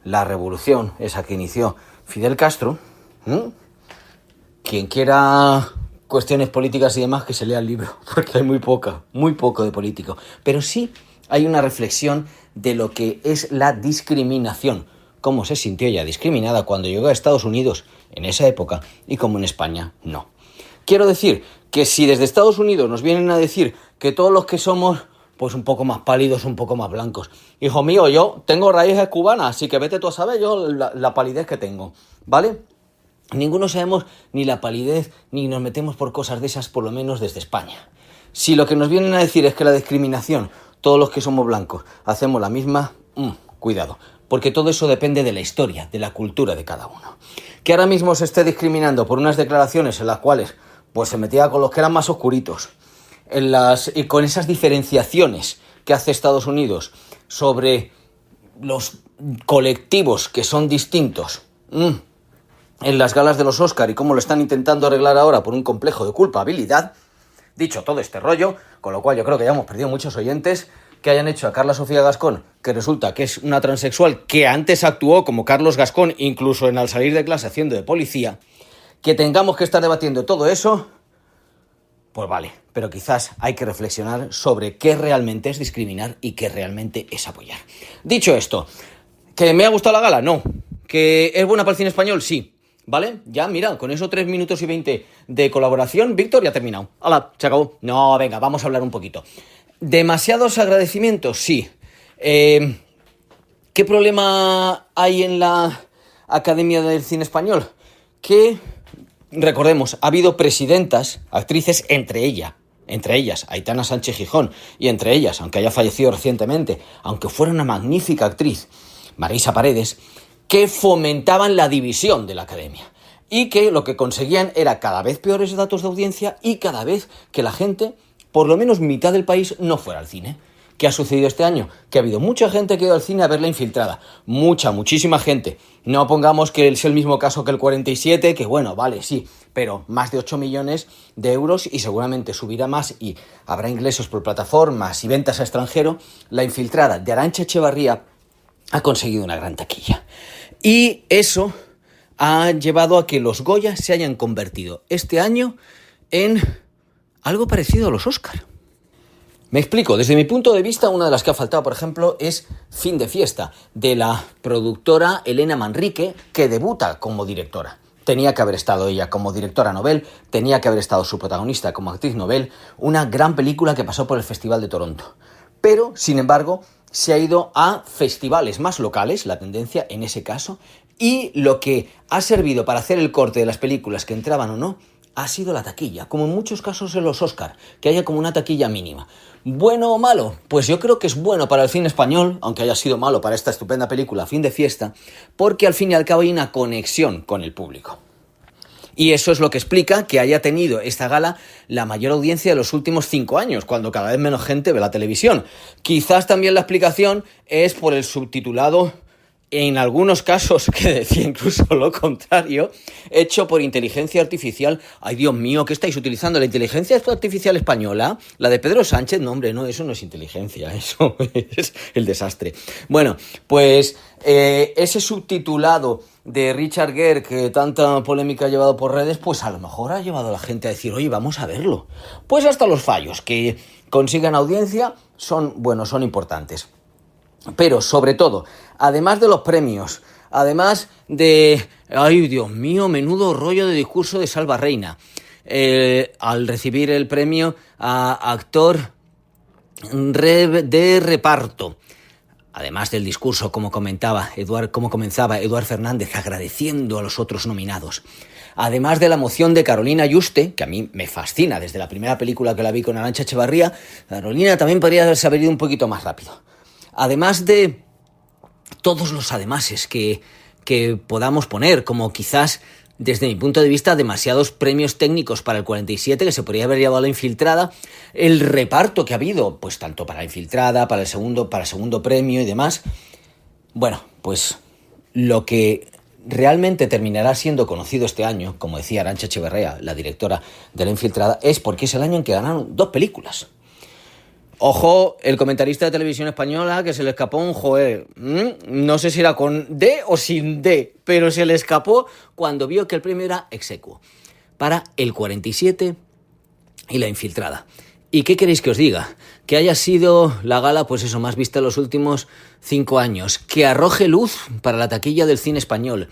Speaker 10: la revolución, esa que inició Fidel Castro. Quien quiera cuestiones políticas y demás, que se lea el libro, porque hay muy poco de político. Pero sí hay una reflexión de lo que es la discriminación, cómo se sintió ella discriminada cuando llegó a Estados Unidos en esa época y cómo en España no. Quiero decir que si desde Estados Unidos nos vienen a decir que todos los que somos pues un poco más pálidos, un poco más blancos, hijo mío, yo tengo raíces cubanas, así que vete tú a saber yo la palidez que tengo, ¿vale? Ninguno sabemos ni la palidez ni nos metemos por cosas de esas, por lo menos desde España. Si lo que nos vienen a decir es que la discriminación, todos los que somos blancos hacemos la misma, cuidado, porque todo eso depende de la historia, de la cultura de cada uno. Que ahora mismo se esté discriminando por unas declaraciones en las cuales pues se metía con los que eran más oscuritos, y con esas diferenciaciones que hace Estados Unidos sobre los colectivos que son distintos en las galas de los Oscar y cómo lo están intentando arreglar ahora por un complejo de culpabilidad. Dicho todo este rollo, con lo cual yo creo que ya hemos perdido muchos oyentes, que hayan hecho a Carla Sofía Gascón, que resulta que es una transexual que antes actuó como Carlos Gascón, incluso en Al salir de clase haciendo de policía, que tengamos que estar debatiendo todo eso, pues vale, pero quizás hay que reflexionar sobre qué realmente es discriminar y qué realmente es apoyar. Dicho esto, ¿que me ha gustado la gala? No. ¿Que es buena para el cine español? Sí. ¿Vale? Ya, mira, con esos 3 minutos y 20 de colaboración, Víctor, ya ha terminado. ¡Hala! Se acabó. No, venga, vamos a hablar un poquito. ¿Demasiados agradecimientos? Sí. ¿Qué problema hay en la Academia del Cine Español? Que, recordemos, ha habido presidentas, actrices, entre ellas, Aitana Sánchez Gijón, y entre ellas, aunque haya fallecido recientemente, aunque fuera una magnífica actriz, Marisa Paredes, que fomentaban la división de la academia y que lo que conseguían era cada vez peores datos de audiencia y cada vez que la gente, por lo menos mitad del país, no fuera al cine. ¿Qué ha sucedido este año? Que ha habido mucha gente que ha ido al cine a ver La Infiltrada. Muchísima gente. No pongamos que es el mismo caso que el 47, que bueno, vale, sí, pero más de 8 millones de euros y seguramente subirá más y habrá ingresos por plataformas y ventas a extranjero. La Infiltrada de Arantxa Echevarría ha conseguido una gran taquilla. Y eso ha llevado a que los Goya se hayan convertido este año en algo parecido a los Oscar. Me explico. Desde mi punto de vista, una de las que ha faltado, por ejemplo, es Fin de Fiesta, de la productora Elena Manrique, que debuta como directora. Tenía que haber estado ella como directora novel, tenía que haber estado su protagonista como actriz novel, una gran película que pasó por el Festival de Toronto. Pero, sin embargo, se ha ido a festivales más locales, la tendencia en ese caso, y lo que ha servido para hacer el corte de las películas que entraban o no, ha sido la taquilla, como en muchos casos en los Oscar, que haya como una taquilla mínima. ¿Bueno o malo? Pues yo creo que es bueno para el cine español, aunque haya sido malo para esta estupenda película Fin de Fiesta, porque al fin y al cabo hay una conexión con el público. Y eso es lo que explica que haya tenido esta gala la mayor audiencia de los últimos 5 años, cuando cada vez menos gente ve la televisión. Quizás también la explicación es por el subtitulado, en algunos casos, que decía incluso lo contrario, hecho por inteligencia artificial. Ay, Dios mío, ¿qué estáis utilizando? ¿La inteligencia artificial española? ¿La de Pedro Sánchez? No, hombre, no, eso no es inteligencia, eso es el desastre. Bueno, pues ese subtitulado de Richard Gere, que tanta polémica ha llevado por redes, pues a lo mejor ha llevado a la gente a decir, oye, vamos a verlo. Pues hasta los fallos que consigan audiencia son importantes. Pero, sobre todo, además de los premios, además de... ¡Ay, Dios mío! Menudo rollo de discurso de Salva Reina. Al recibir el premio a actor de reparto. Además del discurso, como comenzaba Eduard Fernández agradeciendo a los otros nominados. Además de la moción de Carolina Yuste, que a mí me fascina desde la primera película que la vi con Arantxa Echevarría, Carolina también podría haberse ido un poquito más rápido. Además de todos los ademases que podamos poner, como quizás, desde mi punto de vista, demasiados premios técnicos para el 47, que se podría haber llevado a La Infiltrada, el reparto que ha habido, pues tanto para La Infiltrada, para el segundo premio y demás. Bueno, pues lo que realmente terminará siendo conocido este año, como decía Arantxa Echevarría, la directora de La Infiltrada, es porque es el año en que ganaron 2 películas. Ojo, el comentarista de Televisión Española, que se le escapó un joder. No sé si era con D o sin D, pero se le escapó cuando vio que el premio era ex aequo para el 47 y La Infiltrada. ¿Y qué queréis que os diga? Que haya sido la gala, pues eso, más vista en los últimos 5 años. Que arroje luz para la taquilla del cine español.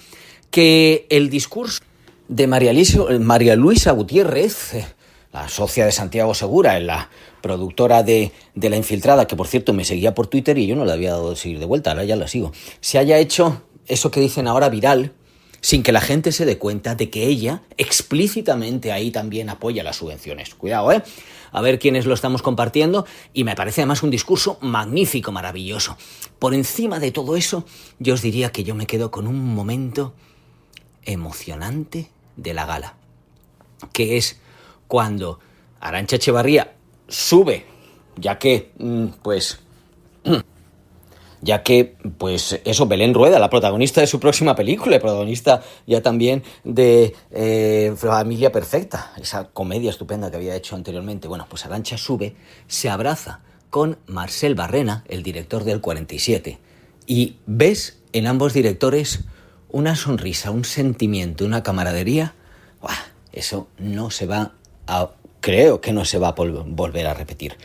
Speaker 10: Que el discurso de María Luisa Gutiérrez, la socia de Santiago Segura, la productora de La Infiltrada, que por cierto me seguía por Twitter y yo no la había dado de seguir de vuelta, ahora ya la sigo, se haya hecho eso que dicen ahora viral, sin que la gente se dé cuenta de que ella explícitamente ahí también apoya las subvenciones. Cuidado, a ver quiénes lo estamos compartiendo, y me parece además un discurso magnífico, maravilloso. Por encima de todo eso, yo os diría que yo me quedo con un momento emocionante de la gala, que es cuando Arantxa Echevarría sube, ya que Belén Rueda, la protagonista de su próxima película, protagonista ya también de Familia Perfecta, esa comedia estupenda que había hecho anteriormente. Bueno, pues Arantxa sube, se abraza con Marcel Barrena, el director del 47, y ves en ambos directores una sonrisa, un sentimiento, una camaradería. ¡Buah! Eso no se va a... Creo que no se va a volver a repetir.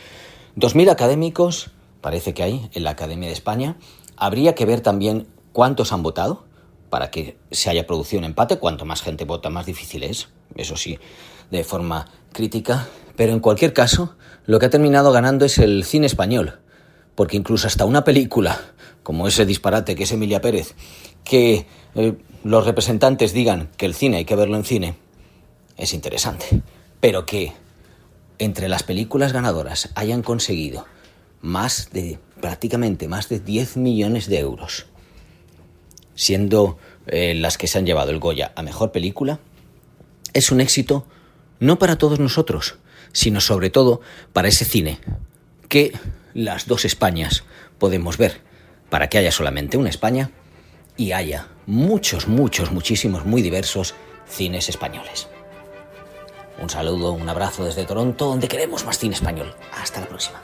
Speaker 10: 2.000 académicos, parece que hay en la Academia de España. Habría que ver también cuántos han votado para que se haya producido un empate. Cuanto más gente vota, más difícil es. Eso sí, de forma crítica. Pero en cualquier caso, lo que ha terminado ganando es el cine español. Porque incluso hasta una película, como ese disparate que es Emilia Pérez, que los representantes digan que el cine hay que verlo en cine, es interesante. Pero que entre las películas ganadoras hayan conseguido prácticamente más de 10 millones de euros, siendo las que se han llevado el Goya a mejor película, es un éxito no para todos nosotros, sino sobre todo para ese cine que las 2 Españas podemos ver, para que haya solamente una España y haya muchísimos, muy diversos cines españoles. Un saludo, un abrazo desde Toronto, donde queremos más cine español. Hasta la próxima.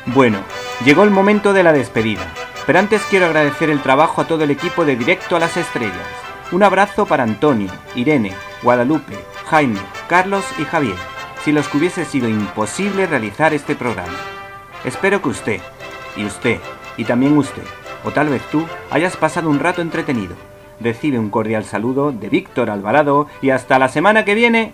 Speaker 1: Bueno, llegó el momento de la despedida, pero antes quiero agradecer el trabajo a todo el equipo de Directo a las Estrellas. Un abrazo para Antonio, Irene, Guadalupe, Jaime, Carlos y Javier, sin los que hubiese sido imposible realizar este programa. Espero que usted, y también usted, o tal vez tú, hayas pasado un rato entretenido. Recibe un cordial saludo de Víctor Alvarado y hasta la semana que viene.